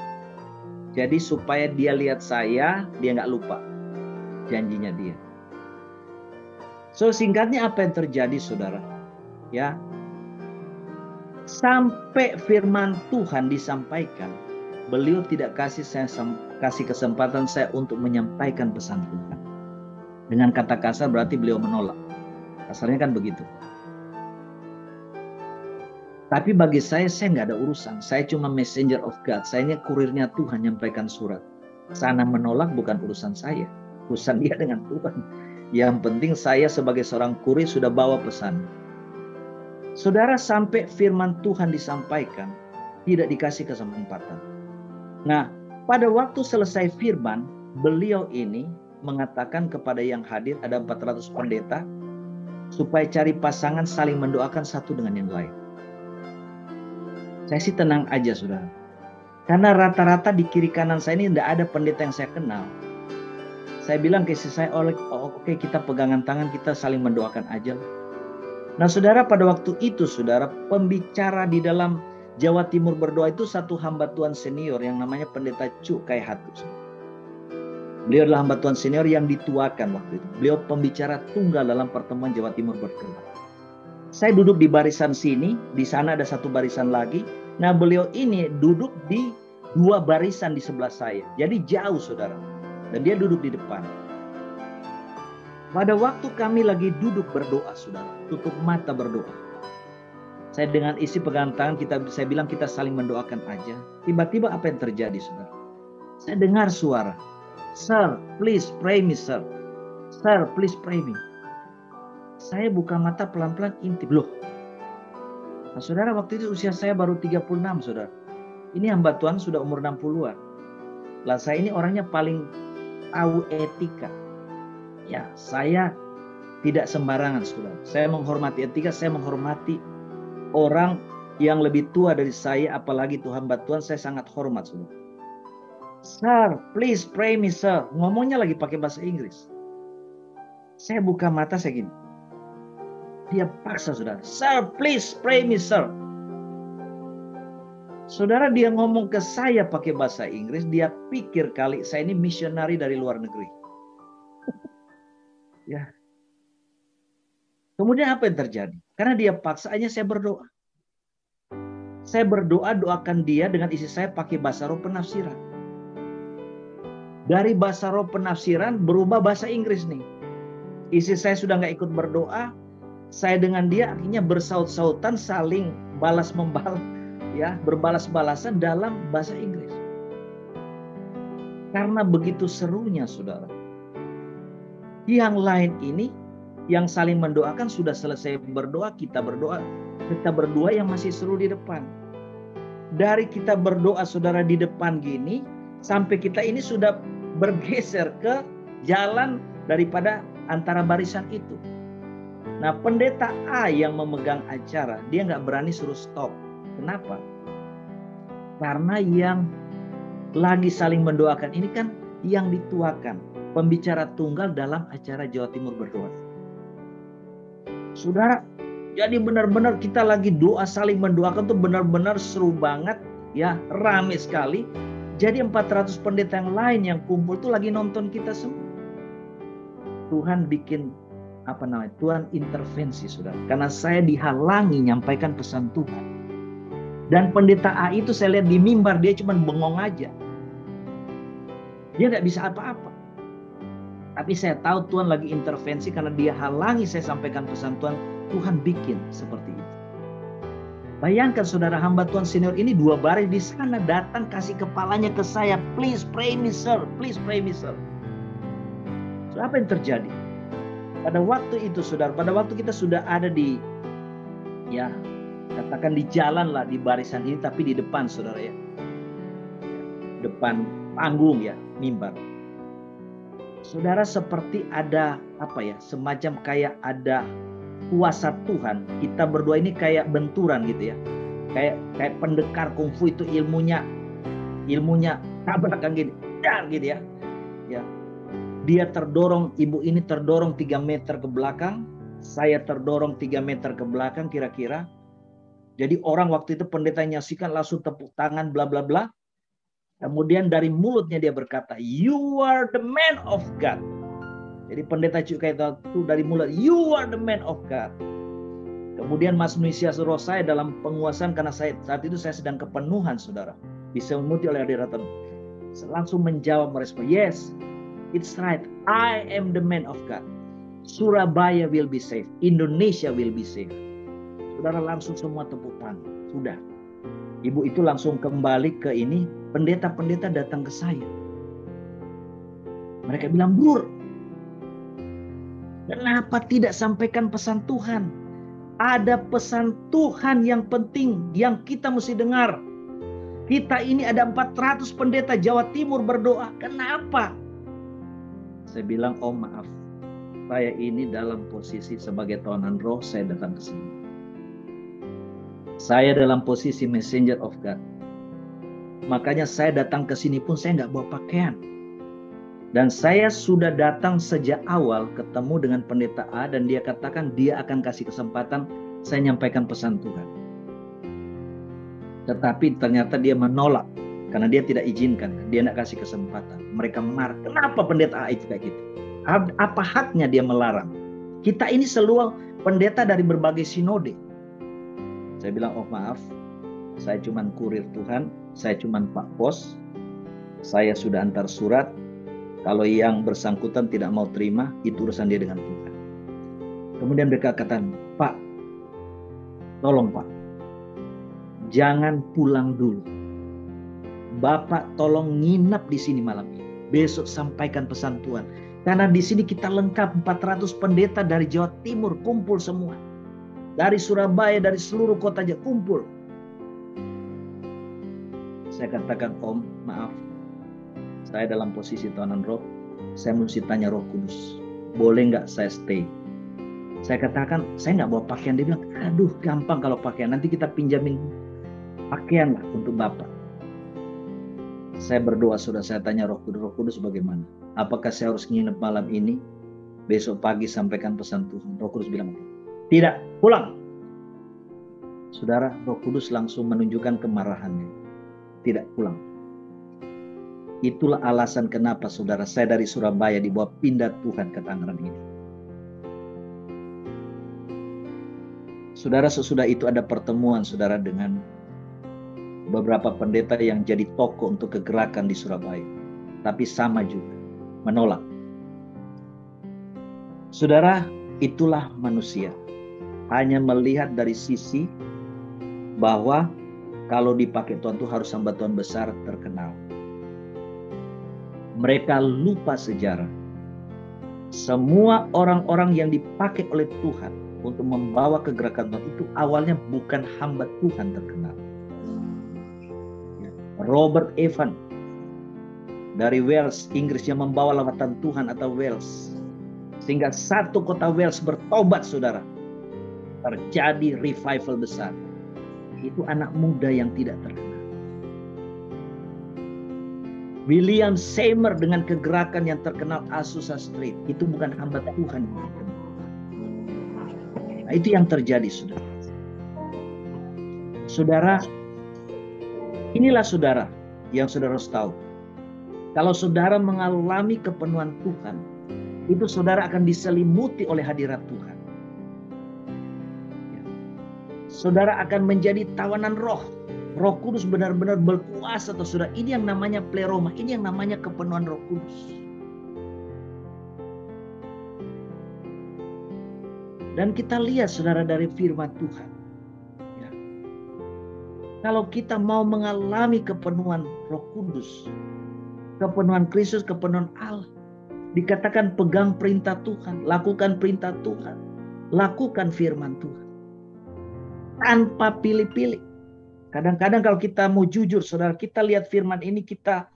S1: Jadi supaya dia lihat saya, dia nggak lupa janjinya dia. So singkatnya apa yang terjadi saudara? Ya, sampai firman Tuhan disampaikan, beliau tidak kasih kesempatan saya untuk menyampaikan pesan Tuhan. Dengan kata kasar berarti beliau menolak. Kasarnya kan begitu. Tapi bagi saya nggak ada urusan. Saya cuma messenger of God. Saya ini kurirnya Tuhan menyampaikan surat. Sana menolak bukan urusan saya. Urusan dia dengan Tuhan. Yang penting saya sebagai seorang kurir sudah bawa pesan. Saudara, sampai firman Tuhan disampaikan, tidak dikasih kesempatan. Nah, pada waktu selesai firman, beliau ini mengatakan kepada yang hadir, ada 400 pendeta, supaya cari pasangan saling mendoakan satu dengan yang lain. Saya sih tenang aja, saudara. Karena rata-rata di kiri kanan saya ini tidak ada pendeta yang saya kenal. Saya bilang ke istri saya, oke, kita pegangan tangan, kita saling mendoakan aja. Nah saudara, pada waktu itu saudara, pembicara di dalam Jawa Timur berdoa itu satu hamba Tuhan senior yang namanya pendeta Cuk Kai Hatu. Beliau adalah hamba Tuhan senior yang dituakan waktu itu. Beliau pembicara tunggal dalam pertemuan Jawa Timur berdoa. Saya duduk di barisan sini, di sana ada satu barisan lagi. Nah beliau ini duduk di 2 barisan di sebelah saya. Jadi jauh saudara. Dan dia duduk di depan. Pada waktu kami lagi duduk berdoa, saudara, tutup mata berdoa. Saya dengan isi pegangan tangan, saya bilang kita saling mendoakan aja. Tiba-tiba apa yang terjadi, saudara? Saya dengar suara, "Sir, please pray me, sir. Sir, please pray me." Saya buka mata pelan-pelan, intip. Loh, nah, saudara, waktu itu usia saya baru 36, saudara. Ini hamba Tuhan sudah umur 60-an. Lah saya ini orangnya paling tahu etika. Ya, saya tidak sembarangan, saudara. Saya menghormati etika, saya menghormati orang yang lebih tua dari saya, apalagi itu hamba Tuhan, saya sangat hormat, saudara. "Sir, please pray me, sir." Ngomongnya lagi pakai bahasa Inggris. Saya buka mata, saya gini. Dia paksa, saudara. "Sir, please pray me, sir." Saudara, dia ngomong ke saya pakai bahasa Inggris, dia pikir kali saya ini misionari dari luar negeri. Ya. Kemudian apa yang terjadi? Karena dia paksa, hanya saya berdoa. Saya berdoa, doakan dia dengan isi saya pakai bahasa roh penafsiran. Dari bahasa roh penafsiran berubah bahasa Inggris nih. Isi saya sudah nggak ikut berdoa. Saya dengan dia akhirnya bersaut-sautan, saling balas-membalas, ya, berbalas-balasan dalam bahasa Inggris. Karena begitu serunya, saudara. Yang lain ini, yang saling mendoakan sudah selesai berdoa, kita berdua yang masih seru di depan. Dari kita berdoa, saudara, di depan gini, sampai kita ini sudah bergeser ke jalan daripada antara barisan itu. Nah, pendeta A yang memegang acara, dia nggak berani suruh stop. Kenapa? Karena yang lagi saling mendoakan ini kan yang dituakan, pembicara tunggal dalam acara Jawa Timur berdoa. Saudara, jadi benar-benar kita lagi doa saling mendoakan tuh benar-benar seru banget, ya, rame sekali. Jadi 400 pendeta yang lain yang kumpul tuh lagi nonton kita semua. Tuhan bikin Tuhan intervensi, saudara. Karena saya dihalangi nyampaikan pesan Tuhan. Dan pendeta A itu saya lihat di mimbar, dia cuma bengong aja. Dia nggak bisa apa-apa. Tapi saya tahu Tuhan lagi intervensi karena dia halangi saya sampaikan pesan Tuhan. Tuhan bikin seperti itu. Bayangkan, saudara, hamba Tuhan senior ini 2 baris di sana datang kasih kepalanya ke saya. "Please pray me, sir. Please pray me, sir." So, apa yang terjadi? Pada waktu itu, saudara, pada waktu kita sudah ada di, ya, katakan di jalan lah, di barisan ini, tapi di depan, saudara, ya. Depan panggung, ya, mimbar. Saudara, seperti ada, semacam kayak ada kuasa Tuhan. Kita berdua ini kayak benturan gitu ya. Kayak pendekar kungfu itu ilmunya tabrakan gini. Dar gitu ya. Ya. Dia terdorong, ibu ini terdorong 3 meter ke belakang, saya terdorong 3 meter ke belakang kira-kira. Jadi orang waktu itu pendeta nyaksikan langsung tepuk tangan bla bla bla. Kemudian dari mulutnya dia berkata, "You are the man of God." Jadi pendeta juga itu dari mulut, "You are the man of God." Kemudian Mas Nusia suruh saya dalam penguasaan, karena saat itu saya sedang kepenuhan, saudara. Diselimuti oleh hadirat. Langsung menjawab, merespon, "Yes, it's right. I am the man of God. Surabaya will be saved. Indonesia will be saved." Saudara, langsung semua tepuk tangan. Sudah. Ibu itu langsung kembali ke ini. Pendeta-pendeta datang ke saya. Mereka bilang, "Bur, kenapa tidak sampaikan pesan Tuhan? Ada pesan Tuhan yang penting yang kita mesti dengar. Kita ini ada 400 pendeta Jawa Timur berdoa. Kenapa?" Saya bilang, "Oh maaf, saya ini dalam posisi sebagai tawanan roh, saya datang ke sini. Saya dalam posisi messenger of God. Makanya saya datang ke sini pun saya nggak bawa pakaian. Dan saya sudah datang sejak awal ketemu dengan pendeta A dan dia katakan dia akan kasih kesempatan saya nyampaikan pesan Tuhan. Tetapi ternyata dia menolak karena dia tidak izinkan, dia tidak kasih kesempatan. Mereka marah. Kenapa pendeta A itu kayak gitu? Apa haknya dia melarang? Kita ini seluruh pendeta dari berbagai sinode. Saya bilang, "Oh maaf, saya cuma kurir Tuhan, saya cuma Pak Pos, saya sudah antar surat. Kalau yang bersangkutan tidak mau terima, itu urusan dia dengan Tuhan." Kemudian mereka katakan, "Pak, tolong Pak, jangan pulang dulu. Bapak tolong nginap di sini malam ini. Besok sampaikan pesan Tuhan. Karena di sini kita lengkap 400 pendeta dari Jawa Timur kumpul semua. Dari Surabaya, dari seluruh kota aja kumpul. Saya katakan, Om, maaf. Saya dalam posisi tawanan roh. Saya mesti tanya Roh Kudus. Boleh nggak saya stay? Saya katakan, saya nggak bawa pakaian. Dia bilang, aduh gampang kalau pakaian. Nanti kita pinjamin pakaian lah untuk Bapak. Saya berdoa, sudah saya tanya Roh Kudus bagaimana? Apakah saya harus nginep malam ini? Besok pagi sampaikan pesan Tuhan. Roh Kudus bilang, tidak, pulang. Saudara, Roh Kudus langsung menunjukkan kemarahannya. Tidak pulang. Itulah alasan kenapa saudara saya dari Surabaya dibawa pindah Tuhan ke Tangerang ini. Saudara, sesudah itu ada pertemuan saudara dengan beberapa pendeta yang jadi tokoh untuk kegerakan di Surabaya. Tapi sama juga, menolak. Saudara, itulah manusia. Hanya melihat dari sisi bahwa kalau dipakai Tuhan itu harus hamba Tuhan besar terkenal. Mereka lupa sejarah. Semua orang-orang yang dipakai oleh Tuhan untuk membawa kegerakan Tuhan itu awalnya bukan hamba Tuhan terkenal. Robert Evan dari Wales, Inggris, yang membawa lawatan Tuhan atau Wales. Sehingga satu kota Wales bertobat saudara. Terjadi revival besar. Itu anak muda yang tidak terkenal. William Seymour dengan kegerakan yang terkenal Azusa Street. Itu bukan hamba Tuhan. Nah, itu yang terjadi saudara. Saudara, inilah saudara yang saudara harus tahu. Kalau saudara mengalami kepenuhan Tuhan, itu saudara akan diselimuti oleh hadirat Tuhan. Saudara akan menjadi tawanan roh. Roh Kudus benar-benar berkuasa atau saudara. Ini yang namanya pleroma, ini yang namanya kepenuhan Roh Kudus. Dan kita lihat saudara dari firman Tuhan. Ya. Kalau kita mau mengalami kepenuhan Roh Kudus, kepenuhan Kristus, kepenuhan Allah, dikatakan pegang perintah Tuhan, lakukan perintah Tuhan, lakukan firman Tuhan. Tanpa pilih-pilih. Kadang-kadang kalau kita mau jujur saudara, kita lihat firman ini, kita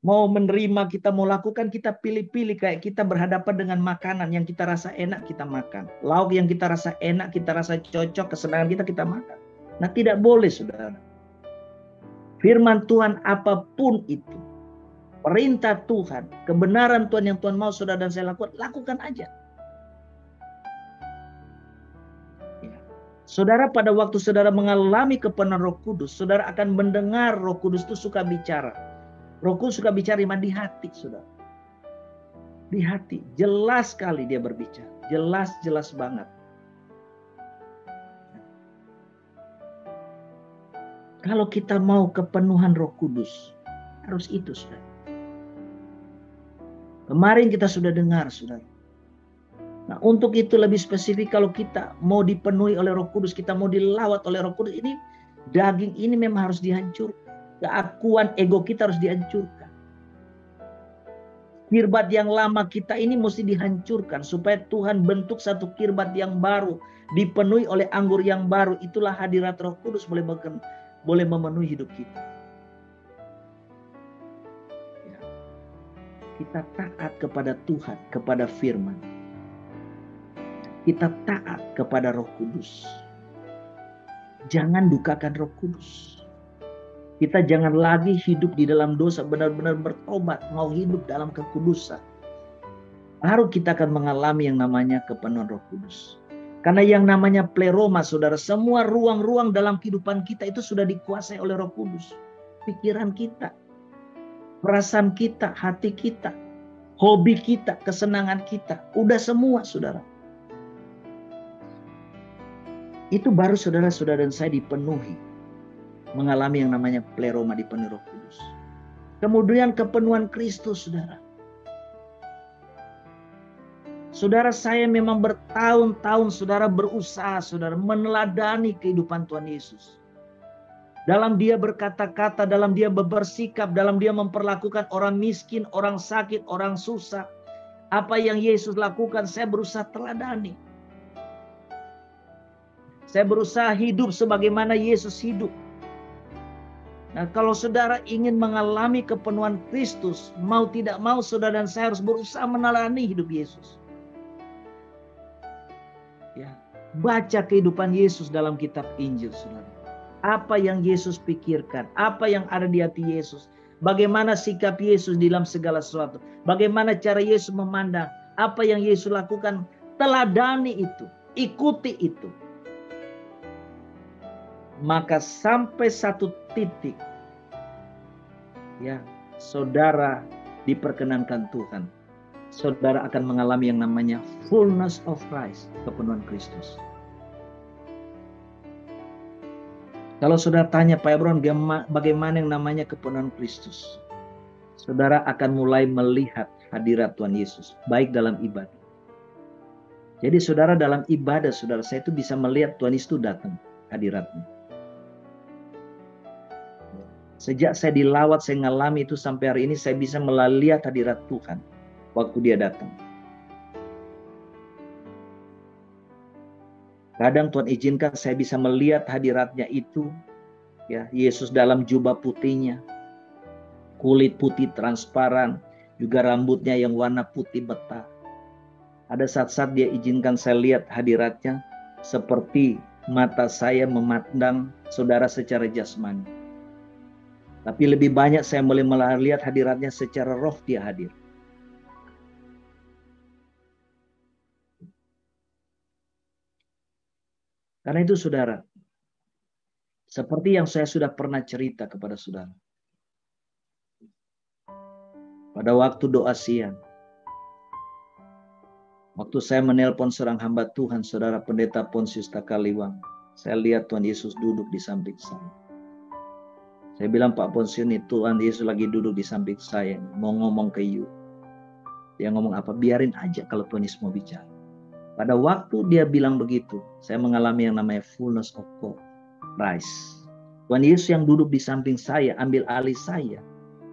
S1: mau menerima, kita mau lakukan, kita pilih-pilih. Kayak kita berhadapan dengan makanan yang kita rasa enak, kita makan. Lauk yang kita rasa enak, kita rasa cocok, kesenangan kita makan. Nah, tidak boleh saudara. Firman Tuhan apapun itu, perintah Tuhan, kebenaran Tuhan yang Tuhan mau saudara dan saya lakukan aja. Saudara, pada waktu saudara mengalami kepenuhan Roh Kudus, saudara akan mendengar Roh Kudus itu suka bicara. Roh Kudus suka bicara di hati, saudara. Di hati, jelas sekali dia berbicara. Jelas banget. Kalau kita mau kepenuhan Roh Kudus, harus itu, saudara. Kemarin kita sudah dengar, saudara. Nah, untuk itu lebih spesifik, kalau kita mau dipenuhi oleh Roh Kudus, kita mau dilawat oleh Roh Kudus, ini daging ini memang harus dihancurkan. Keakuan ego kita harus dihancurkan. Kirbat yang lama kita ini mesti dihancurkan supaya Tuhan bentuk satu kirbat yang baru, dipenuhi oleh anggur yang baru. Itulah hadirat Roh Kudus boleh memenuhi hidup kita. Ya. Kita taat kepada Tuhan, kepada firman. Kita taat kepada Roh Kudus. Jangan dukakan Roh Kudus. Kita jangan lagi hidup di dalam dosa, benar-benar bertobat, mau hidup dalam kekudusan. Baru kita akan mengalami yang namanya kepenuhan Roh Kudus. Karena yang namanya pleroma, saudara, semua ruang-ruang dalam kehidupan kita itu sudah dikuasai oleh Roh Kudus. Pikiran kita, perasaan kita, hati kita, hobi kita, kesenangan kita, udah semua, saudara. Itu baru saudara-saudara dan saya dipenuhi. Mengalami yang namanya pleroma, dipenuhi Roh Kudus. Kemudian kepenuhan Kristus, saudara. Saudara, saya memang bertahun-tahun saudara berusaha, saudara, meneladani kehidupan Tuhan Yesus. dalam dia berkata-kata, dalam dia bersikap, dalam dia memperlakukan orang miskin, orang sakit, orang susah. Apa yang Yesus lakukan, saya berusaha teladani. Saya berusaha hidup sebagaimana Yesus hidup. Nah, kalau saudara ingin mengalami kepenuhan Kristus, mau tidak mau saudara dan saya harus berusaha meneladani hidup Yesus. Ya, baca kehidupan Yesus dalam kitab Injil, saudara. Apa yang Yesus pikirkan, apa yang ada di hati Yesus, bagaimana sikap Yesus dalam segala sesuatu, bagaimana cara Yesus memandang, apa yang Yesus lakukan, teladani itu, ikuti itu. Maka sampai satu titik, ya, saudara diperkenankan Tuhan. Saudara akan mengalami yang namanya fullness of Christ, kepenuhan Kristus. Kalau saudara tanya Pak Ebron, bagaimana yang namanya kepenuhan Kristus? Saudara akan mulai melihat hadirat Tuhan Yesus, baik dalam ibadah. Jadi saudara dalam ibadah, saudara saya itu bisa melihat Tuhan Yesus datang, hadiratnya. Sejak saya dilawat, saya ngalami itu sampai hari ini, saya bisa melihat hadirat Tuhan waktu dia datang. Kadang Tuhan izinkan saya bisa melihat hadiratnya itu, ya, Yesus dalam jubah putihnya, kulit putih transparan, juga rambutnya yang warna putih beta. Ada saat-saat dia izinkan saya lihat hadiratnya seperti mata saya memandang saudara secara jasmani. Tapi lebih banyak saya mulai melihat hadiratnya secara roh, dia hadir. Karena itu saudara, seperti yang saya sudah pernah cerita kepada saudara. Pada waktu doa siang, waktu saya menelpon seorang hamba Tuhan, saudara pendeta Ponsius Takaliwang, saya lihat Tuhan Yesus duduk di samping saya. Saya bilang, Pak Ponsius, nih Tuhan Yesus lagi duduk di samping saya, mau ngomong ke you. Dia ngomong apa? Biarin aja kalau Tuhan Yesus mau bicara. Pada waktu dia bilang begitu, saya mengalami yang namanya fullness of Christ. Tuhan Yesus yang duduk di samping saya, ambil alih saya.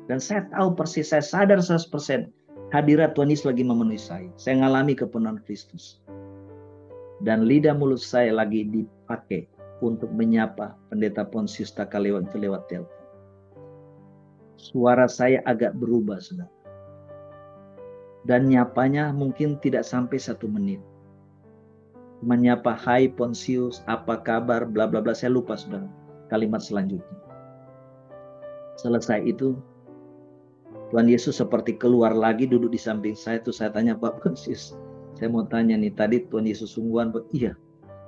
S1: Dan saya tahu persis, saya sadar 100% hadirat Tuhan Yesus lagi memenuhi saya. Saya mengalami kepenuhan Kristus. Dan lidah mulut saya lagi dipakai untuk menyapa pendeta Ponsius Takaliwang itu lewat telepon. Suara saya agak berubah, saudara. Dan nyapanya mungkin tidak sampai 1 menit. Menyapa, hai Ponsius, apa kabar, bla bla bla, saya lupa saudara kalimat selanjutnya. Selesai itu, Tuhan Yesus seperti keluar lagi duduk di samping saya. Itu saya tanya, Pak Ponsius, saya mau tanya nih, tadi Tuhan Yesus sungguhan? Iya,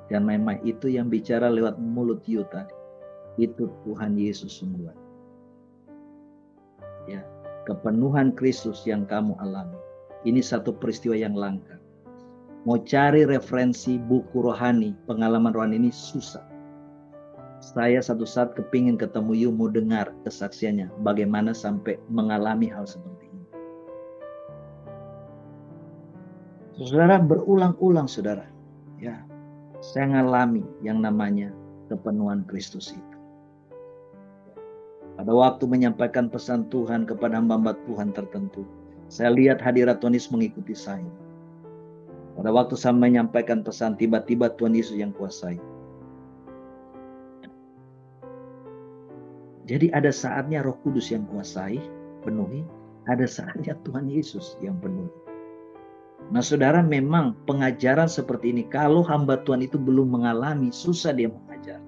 S1: dan main-main itu yang bicara lewat mulut you tadi. Itu Tuhan Yesus sungguhan. Ya, kepenuhan Kristus yang kamu alami. Ini satu peristiwa yang langka. Mau cari referensi buku rohani, pengalaman rohani ini susah. Saya satu saat kepingin ketemu you, mau dengar kesaksiannya. Bagaimana sampai mengalami hal seperti ini. Saudara, berulang-ulang saudara. Ya, saya ngalami yang namanya kepenuhan Kristus itu. Pada waktu menyampaikan pesan Tuhan kepada hamba-hamba Tuhan tertentu, saya lihat hadirat Tuhan Yesus mengikuti saya. Pada waktu saya menyampaikan pesan, tiba-tiba Tuhan Yesus yang kuasai. Jadi ada saatnya Roh Kudus yang kuasai, penuhi. Ada saatnya Tuhan Yesus yang penuhi. Nah saudara, memang pengajaran seperti ini, kalau hamba Tuhan itu belum mengalami, susah dia mengajar.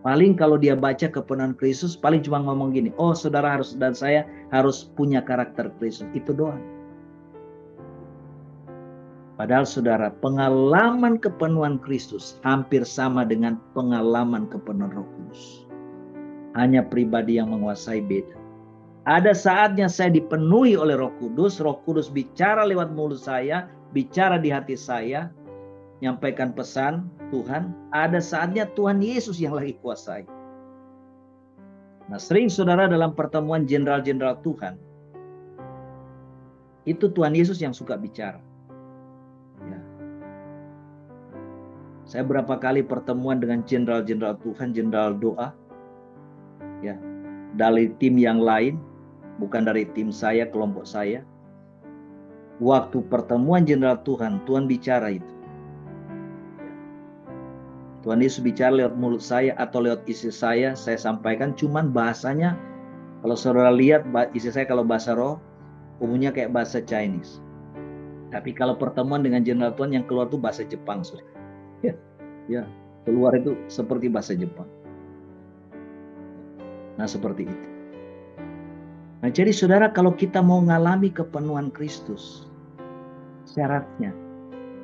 S1: Paling kalau dia baca kepenuhan Kristus, paling cuma ngomong gini, oh saudara harus dan saya harus punya karakter Kristus. Itu doang. Padahal saudara, pengalaman kepenuhan Kristus hampir sama dengan pengalaman kepenuhan Roh Kudus. Hanya pribadi yang menguasai beda. Ada saatnya saya dipenuhi oleh Roh Kudus bicara lewat mulut saya, bicara di hati saya, nyampaikan pesan Tuhan. Ada saatnya Tuhan Yesus yang lagi kuasai. Nah, sering saudara dalam pertemuan jenderal-jenderal Tuhan, itu Tuhan Yesus yang suka bicara. Ya. Saya berapa kali pertemuan dengan jenderal-jenderal Tuhan, jenderal doa. dari tim yang lain, bukan dari tim saya, kelompok saya. Waktu pertemuan Jenderal Tuhan, Tuhan bicara itu. Tuhan Yesus bicara lewat mulut saya atau lewat isi saya sampaikan, cuman bahasanya, kalau saudara lihat isi saya kalau bahasa roh, umumnya kayak bahasa Chinese. Tapi kalau pertemuan dengan Jenderal Tuhan yang keluar itu bahasa Jepang. Ya, keluar itu seperti bahasa Jepang. Nah, seperti itu. Nah, jadi saudara, kalau kita mau mengalami kepenuhan Kristus, syaratnya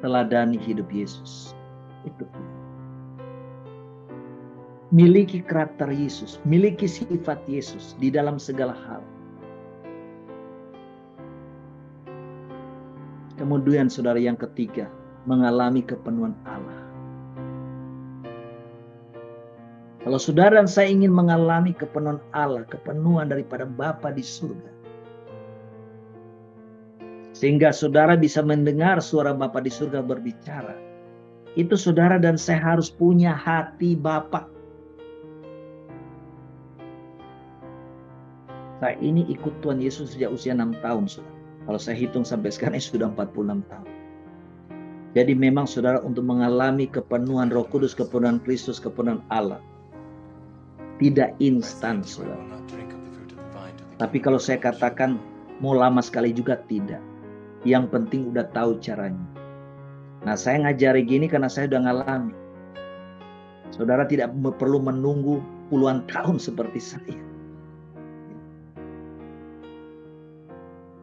S1: teladani hidup Yesus. Itu. Miliki karakter Yesus, miliki sifat Yesus di dalam segala hal. Kemudian saudara yang ketiga, mengalami kepenuhan Allah. Kalau saudara dan saya ingin mengalami kepenuhan Allah, kepenuhan daripada Bapa di surga, sehingga saudara bisa mendengar suara Bapa di surga berbicara, itu saudara dan saya harus punya hati Bapa. Saya ini ikut Tuhan Yesus sejak usia 6 tahun, saudara. Kalau saya hitung sampai sekarang sudah 46 tahun. Jadi memang saudara, untuk mengalami kepenuhan Roh Kudus, kepenuhan Kristus, kepenuhan Allah, tidak instan, saudara. Tapi kalau saya katakan mau lama sekali juga tidak. Yang penting udah tahu caranya. Nah, saya ngajari gini karena saya udah ngalami. Saudara tidak perlu menunggu puluhan tahun seperti saya.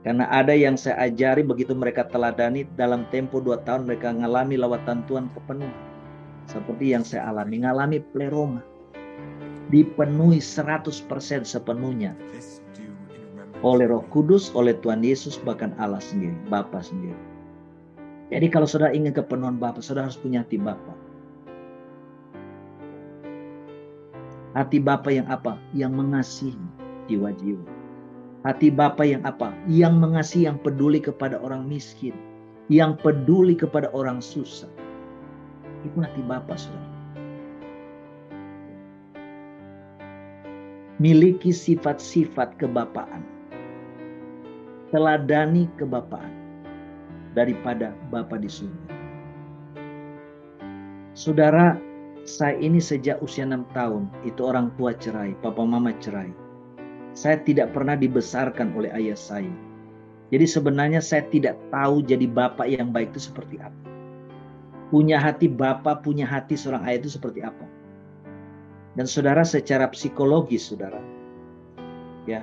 S1: Karena ada yang saya ajari, begitu mereka teladani, dalam tempo 2 tahun mereka ngalami lawatan Tuhan kepenuhan. Seperti yang saya alami, ngalami pleroma. Dipenuhi 100% sepenuhnya oleh Roh Kudus, oleh Tuhan Yesus, bahkan Allah sendiri, Bapa sendiri. Jadi kalau saudara ingin kepenuhan Bapa, saudara harus punya hati Bapa. Hati Bapa yang apa? Yang mengasihi jiwa-jiwa. Hati Bapa yang apa? Yang mengasihi, yang peduli kepada orang miskin, yang peduli kepada orang susah. Itu hati Bapa, saudara. Miliki sifat-sifat kebapaan. Teladani kebapaan daripada Bapa di surga. Saudara, saya ini sejak usia 6 tahun, itu orang tua cerai, papa mama cerai. Saya tidak pernah dibesarkan oleh ayah saya. Jadi sebenarnya saya tidak tahu jadi bapak yang baik itu seperti apa. Punya hati bapak, punya hati seorang ayah itu seperti apa. Dan saudara, secara psikologis saudara, ya,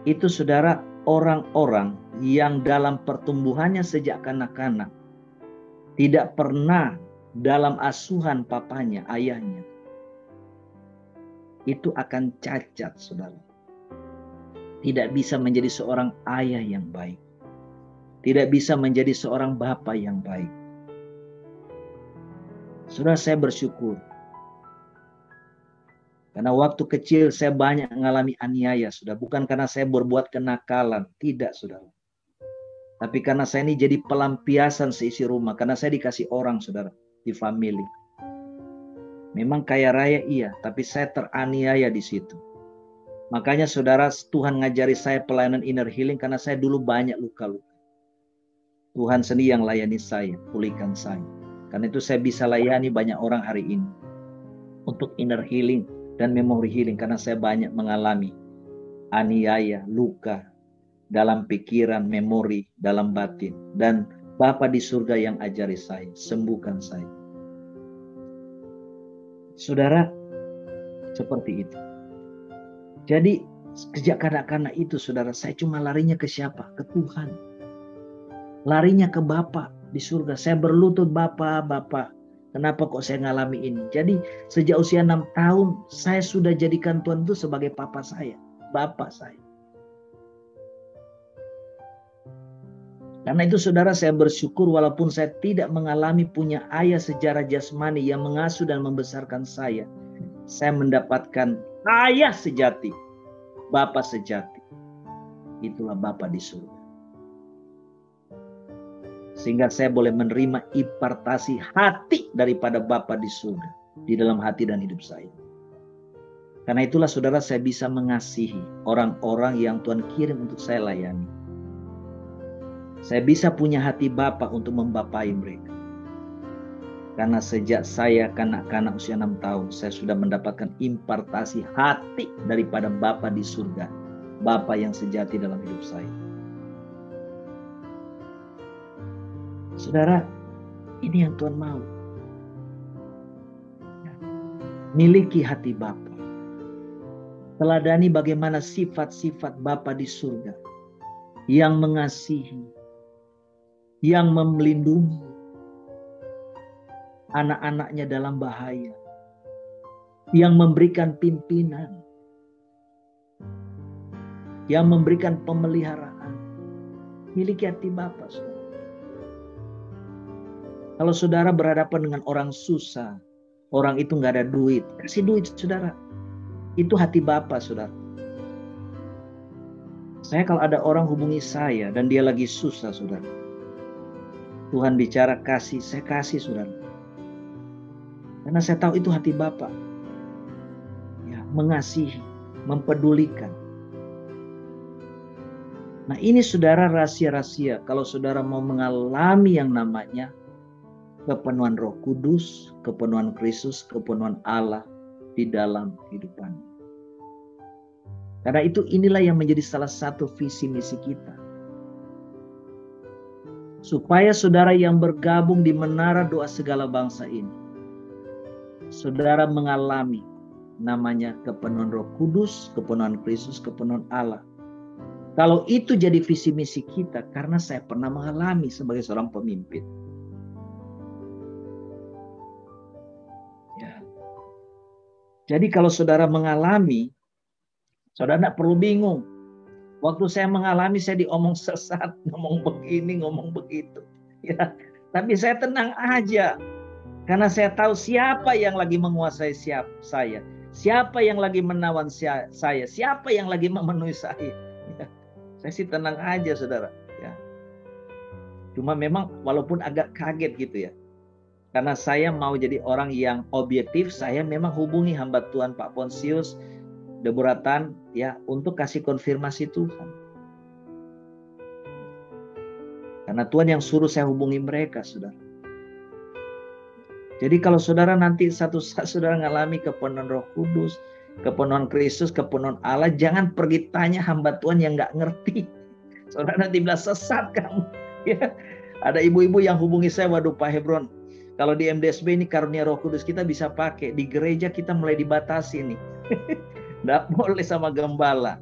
S1: itu saudara, orang-orang yang dalam pertumbuhannya sejak kanak-kanak tidak pernah dalam asuhan papanya, ayahnya, itu akan cacat, saudara. Tidak bisa menjadi seorang ayah yang baik. Tidak bisa menjadi seorang bapa yang baik. Saudara, saya bersyukur. Karena waktu kecil saya banyak mengalami aniaya, saudara. Bukan karena saya berbuat kenakalan. Tidak, saudara. Tapi karena saya ini jadi pelampiasan seisi rumah. Karena saya dikasih orang, saudara, di family. Memang kaya raya iya, tapi saya teraniaya di situ. Makanya saudara, Tuhan ngajari saya pelayanan inner healing karena saya dulu banyak luka-luka. Tuhan sendiri yang layani saya, pulihkan saya. Karena itu saya bisa layani banyak orang hari ini. Untuk inner healing dan memory healing karena saya banyak mengalami aniaya, luka dalam pikiran, memori, dalam batin. Dan Bapa di surga yang ajari saya, sembuhkan saya. Saudara, seperti itu. Jadi sejak kanak-kanak itu saudara, saya cuma larinya ke siapa? Ke Tuhan. Larinya ke Bapa di surga. Saya berlutut, Bapa, Bapa. Kenapa kok saya ngalami ini? Jadi sejak usia 6 tahun saya sudah jadikan Tuhan itu sebagai Papa saya, Bapa saya. Karena itu saudara, saya bersyukur walaupun saya tidak mengalami punya ayah secara jasmani yang mengasuh dan membesarkan saya mendapatkan ayah sejati, Bapa sejati. Itulah Bapa di surga. Sehingga saya boleh menerima impartasi hati daripada Bapa di surga di dalam hati dan hidup saya. Karena itulah saudara, saya bisa mengasihi orang-orang yang Tuhan kirim untuk saya layani. Saya bisa punya hati Bapa untuk membapai mereka. Karena sejak saya kanak-kanak usia 6 tahun, saya sudah mendapatkan impartasi hati daripada Bapa di surga. Bapa yang sejati dalam hidup saya. Saudara, ini yang Tuhan mau. Miliki hati Bapa. Teladani bagaimana sifat-sifat Bapa di surga. Yang mengasihi. Yang melindungi anak-anaknya dalam bahaya. Yang memberikan pimpinan. Yang memberikan pemeliharaan. Miliki hati Bapa, saudara. Kalau saudara berhadapan dengan orang susah, orang itu nggak ada duit, kasih duit saudara. Itu hati Bapa, saudara. Saya kalau ada orang hubungi saya dan dia lagi susah, saudara. Tuhan bicara kasih, saya kasih, saudara. Karena saya tahu itu hati Bapa. Ya, mengasihi, mempedulikan. Nah, ini saudara rahasia-rahasia kalau saudara mau mengalami yang namanya kepenuhan Roh Kudus, kepenuhan Kristus, kepenuhan Allah di dalam kehidupan. Karena itu inilah yang menjadi salah satu visi misi kita. Supaya saudara yang bergabung di menara doa segala bangsa ini, saudara mengalami namanya kepenuhan Roh Kudus, kepenuhan Kristus, kepenuhan Allah. Kalau itu jadi visi misi kita, karena saya pernah mengalami sebagai seorang pemimpin. Jadi kalau saudara mengalami, saudara tidak perlu bingung. Waktu saya mengalami, saya diomong sesat, ngomong begini, ngomong begitu. Ya, tapi saya tenang aja. Karena saya tahu siapa yang lagi menguasai saya. Siapa yang lagi menawan saya. Siapa yang lagi memenuhi saya. Ya, saya sih tenang aja, saudara. Ya. Cuma memang walaupun agak kaget gitu ya. Karena saya mau jadi orang yang objektif, saya memang hubungi hamba Tuhan Pak Ponsius Deburatan ya untuk kasih konfirmasi Tuhan. Karena Tuhan yang suruh saya hubungi mereka, saudara. Jadi kalau saudara nanti satu saat saudara ngalami kepenuhan Roh Kudus, kepenuhan Kristus, kepenuhan Allah, jangan pergi tanya hamba Tuhan yang nggak ngerti. Saudara nanti bilang sesat kamu. Ya. Ada ibu-ibu yang hubungi saya, waduh Pak Hebron, kalau di MDSB ini karunia Roh Kudus kita bisa pakai. Di gereja kita mulai dibatasi nih. Nggak boleh sama gembala.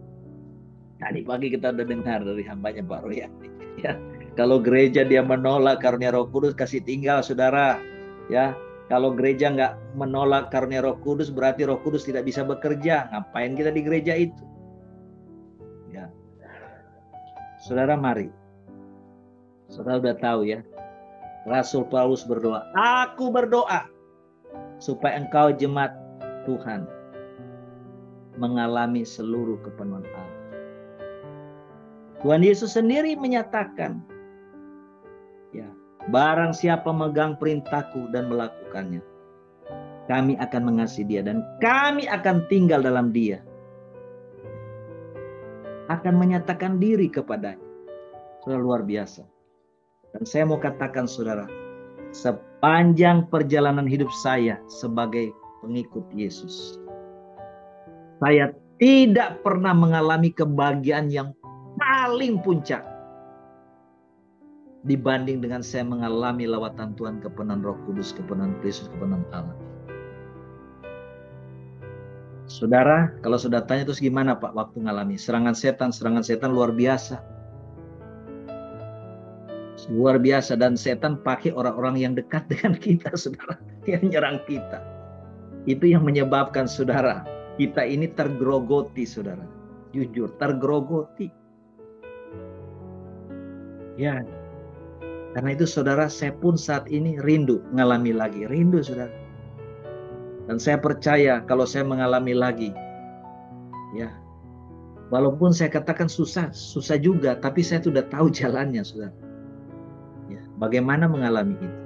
S1: Tadi pagi kita udah dengar dari hambanya Pak Royani. Ya, kalau gereja dia menolak karunia Roh Kudus, kasih tinggal saudara. Ya, kalau gereja nggak menolak karunia Roh Kudus, berarti Roh Kudus tidak bisa bekerja. Ngapain kita di gereja itu? Ya, saudara mari. Saudara udah tahu ya. Rasul Paulus berdoa, aku berdoa supaya engkau jemaat Tuhan mengalami seluruh kepenuhan Allah. Tuhan Yesus sendiri menyatakan, ya, barang siapa memegang perintahku dan melakukannya, kami akan mengasihi dia dan kami akan tinggal dalam dia. Akan menyatakan diri kepadanya. Saudara, luar biasa. Dan saya mau katakan saudara, sepanjang perjalanan hidup saya sebagai pengikut Yesus, saya tidak pernah mengalami kebahagiaan yang paling puncak dibanding dengan saya mengalami lawatan Tuhan, kepenuhan Roh Kudus, kepenuhan Kristus, kepenuhan Allah. Saudara, kalau sudah tanya terus gimana Pak waktu ngalami serangan setan luar biasa. Luar biasa, dan setan pakai orang-orang yang dekat dengan kita, saudara, yang nyerang kita. Itu yang menyebabkan saudara, kita ini tergrogoti, saudara. Jujur, tergrogoti. Ya, karena itu saudara, saya pun saat ini rindu mengalami lagi. Rindu, saudara. Dan saya percaya kalau saya mengalami lagi, ya, walaupun saya katakan susah juga, tapi saya sudah tahu jalannya, saudara. Ya, bagaimana mengalami itu?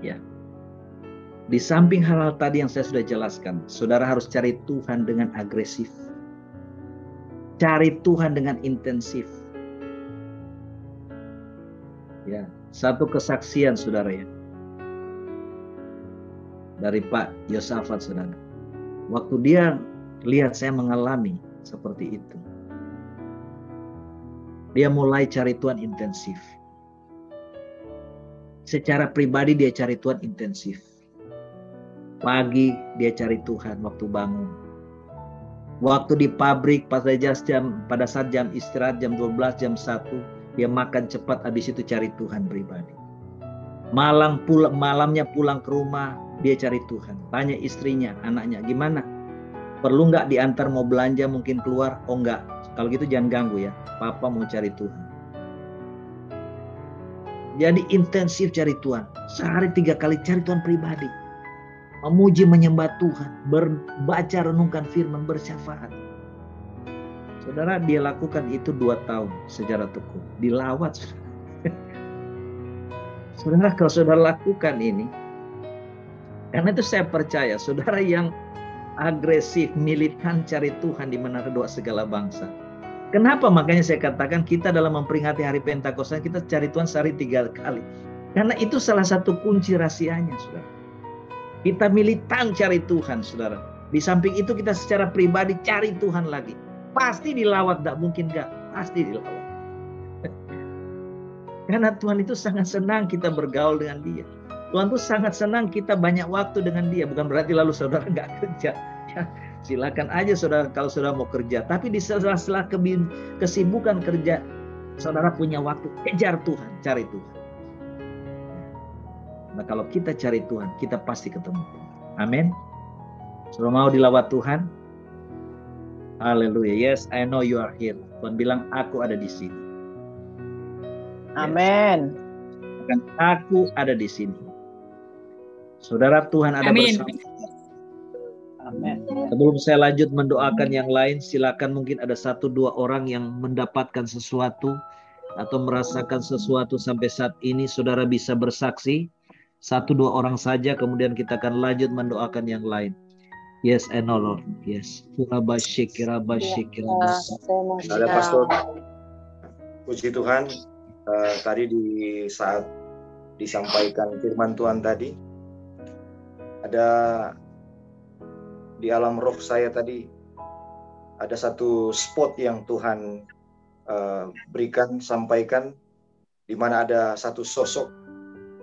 S1: Ya. Di samping hal-hal tadi yang saya sudah jelaskan, saudara harus cari Tuhan dengan agresif. Cari Tuhan dengan intensif. Ya, satu kesaksian saudara ya. Dari Pak Yosafat saudara. Waktu dia lihat saya mengalami seperti itu, dia mulai cari Tuhan intensif. Secara pribadi dia cari Tuhan intensif. Pagi dia cari Tuhan waktu bangun. Waktu di pabrik pada saat jam istirahat jam 12, jam 1, dia makan cepat, habis itu cari Tuhan pribadi. Malamnya pulang ke rumah, dia cari Tuhan. Tanya istrinya, anaknya, gimana? Perlu nggak diantar mau belanja mungkin keluar? Oh enggak, kalau gitu jangan ganggu ya. Papa mau cari Tuhan. Jadi intensif cari Tuhan. Sehari 3 kali cari Tuhan pribadi. Memuji menyembah Tuhan. Berbaca renungkan firman, bersyafaat. Saudara, dia lakukan itu 2 tahun secara tekun. Dilawat. Saudara, kalau saudara lakukan ini, karena itu saya percaya, saudara yang agresif, militan cari Tuhan di mana doa segala bangsa. Kenapa? Makanya saya katakan kita dalam memperingati hari Pentakosta, kita cari Tuhan sehari 3 kali. Karena itu salah satu kunci rahasianya, saudara. Kita militan cari Tuhan, saudara. Di samping itu kita secara pribadi cari Tuhan lagi. Pasti dilawat, tidak mungkin enggak. Pasti dilawat. Karena Tuhan itu sangat senang kita bergaul dengan Dia. Tuhan itu sangat senang kita banyak waktu dengan Dia. Bukan berarti lalu saudara nggak kerja. Ya, silakan aja saudara kalau saudara mau kerja. Tapi di sela-sela kesibukan kerja, saudara punya waktu, kejar Tuhan, cari Tuhan. Nah kalau kita cari Tuhan, kita pasti ketemu Tuhan. Amin. Saudara mau dilawat Tuhan? Haleluya. Yes, I know you are here. Tuhan bilang, aku ada di sini.
S6: Amin.
S1: Yes. Aku ada di sini. Saudara, Tuhan ada bersama.
S6: Amin.
S1: Sebelum saya lanjut mendoakan yang lain, silakan mungkin ada 1-2 orang yang mendapatkan sesuatu atau merasakan sesuatu sampai saat ini, saudara bisa bersaksi. 1-2 orang saja, kemudian kita akan lanjut mendoakan yang lain. Yes, I know Lord. Yes.
S7: Ada pastor. Puji Tuhan. Tadi di saat disampaikan firman Tuhan tadi, ada di alam roh saya tadi ada satu spot yang Tuhan berikan, sampaikan, di mana ada satu sosok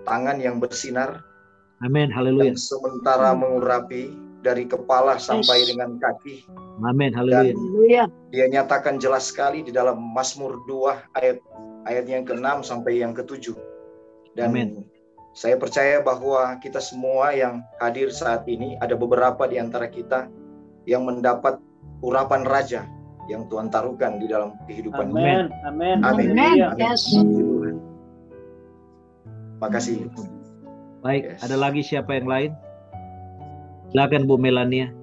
S7: tangan yang bersinar.
S1: Amin, haleluya.
S7: Sementara mengurapi dari kepala sampai dengan kaki.
S1: Amin, haleluya.
S7: Dia nyatakan jelas sekali di dalam Mazmur 2 ayat yang ke-6 sampai yang ke-7. Dan
S1: Amin.
S7: Saya percaya bahwa kita semua yang hadir saat ini, ada beberapa di antara kita yang mendapat urapan raja yang Tuhan taruhkan di dalam kehidupan
S6: Amin.
S7: kita.
S6: Amin.
S7: Amin.
S3: Amin.
S7: Amin.
S3: Yes.
S7: Makasih.
S1: Baik,
S7: Yes.
S1: ada lagi siapa yang lain? Silakan Bu Melania.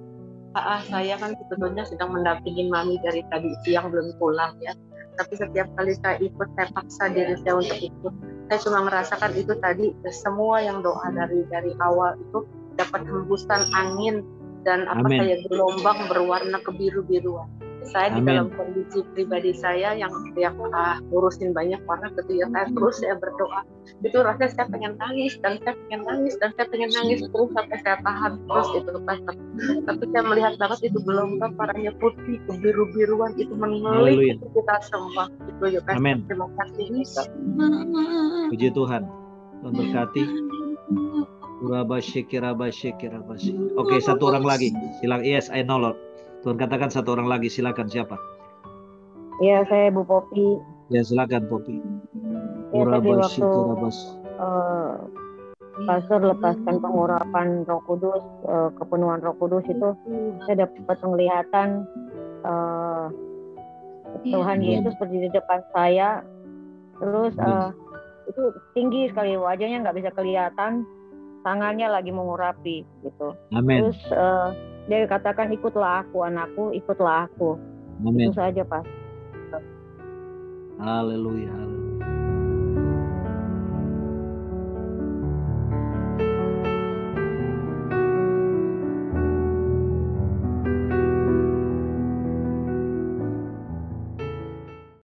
S8: Saya kan sebetulnya sedang mendampingi Mami dari tadi siang belum pulang ya. Tapi setiap kali saya ikut, saya paksa diri saya untuk ikut. Saya cuma merasakan itu tadi, semua yang doa dari awal itu dapat hembusan angin dan
S1: Amin.
S8: kayak gelombang berwarna kebiru-biruan. Saya di
S1: Amin.
S8: dalam kondisi pribadi saya yang ngurusin banyak warna gitu ya, saya berdoa. Itu rasanya saya pengen nangis dan saya pengen nangis dan saya pengen nangis terus sampai saya tahan terus itu Pastor. Tapi saya melihat banget itu gelombang warnanya putih kebiru-biruan itu
S1: Haleluya.
S8: mengelilingi kita semua. Itu ya Pastor.
S1: Amin.
S8: Terima kasih.
S1: Puji Tuhan. Tuhan berkati. Oke, 1 orang lagi. Silakan. Yes, I know Lord. Tuhan katakan 1 orang lagi. Silakan, siapa?
S9: Ya, saya Bu Popi.
S1: Ya, silakan Popi.
S9: Ya, tadi waktu Pastor lepaskan pengurapan Roh Kudus, kepenuhan Roh Kudus itu, saya dapat penglihatan Tuhan Yesus berdiri di depan saya. Terus itu tinggi sekali, wajahnya nggak bisa kelihatan, tangannya lagi mengurapi gitu.
S1: Amin.
S9: Terus dia katakan, ikutlah aku anakku, ikutlah aku.
S1: Amin.
S9: Itu saja Pak.
S1: Haleluya.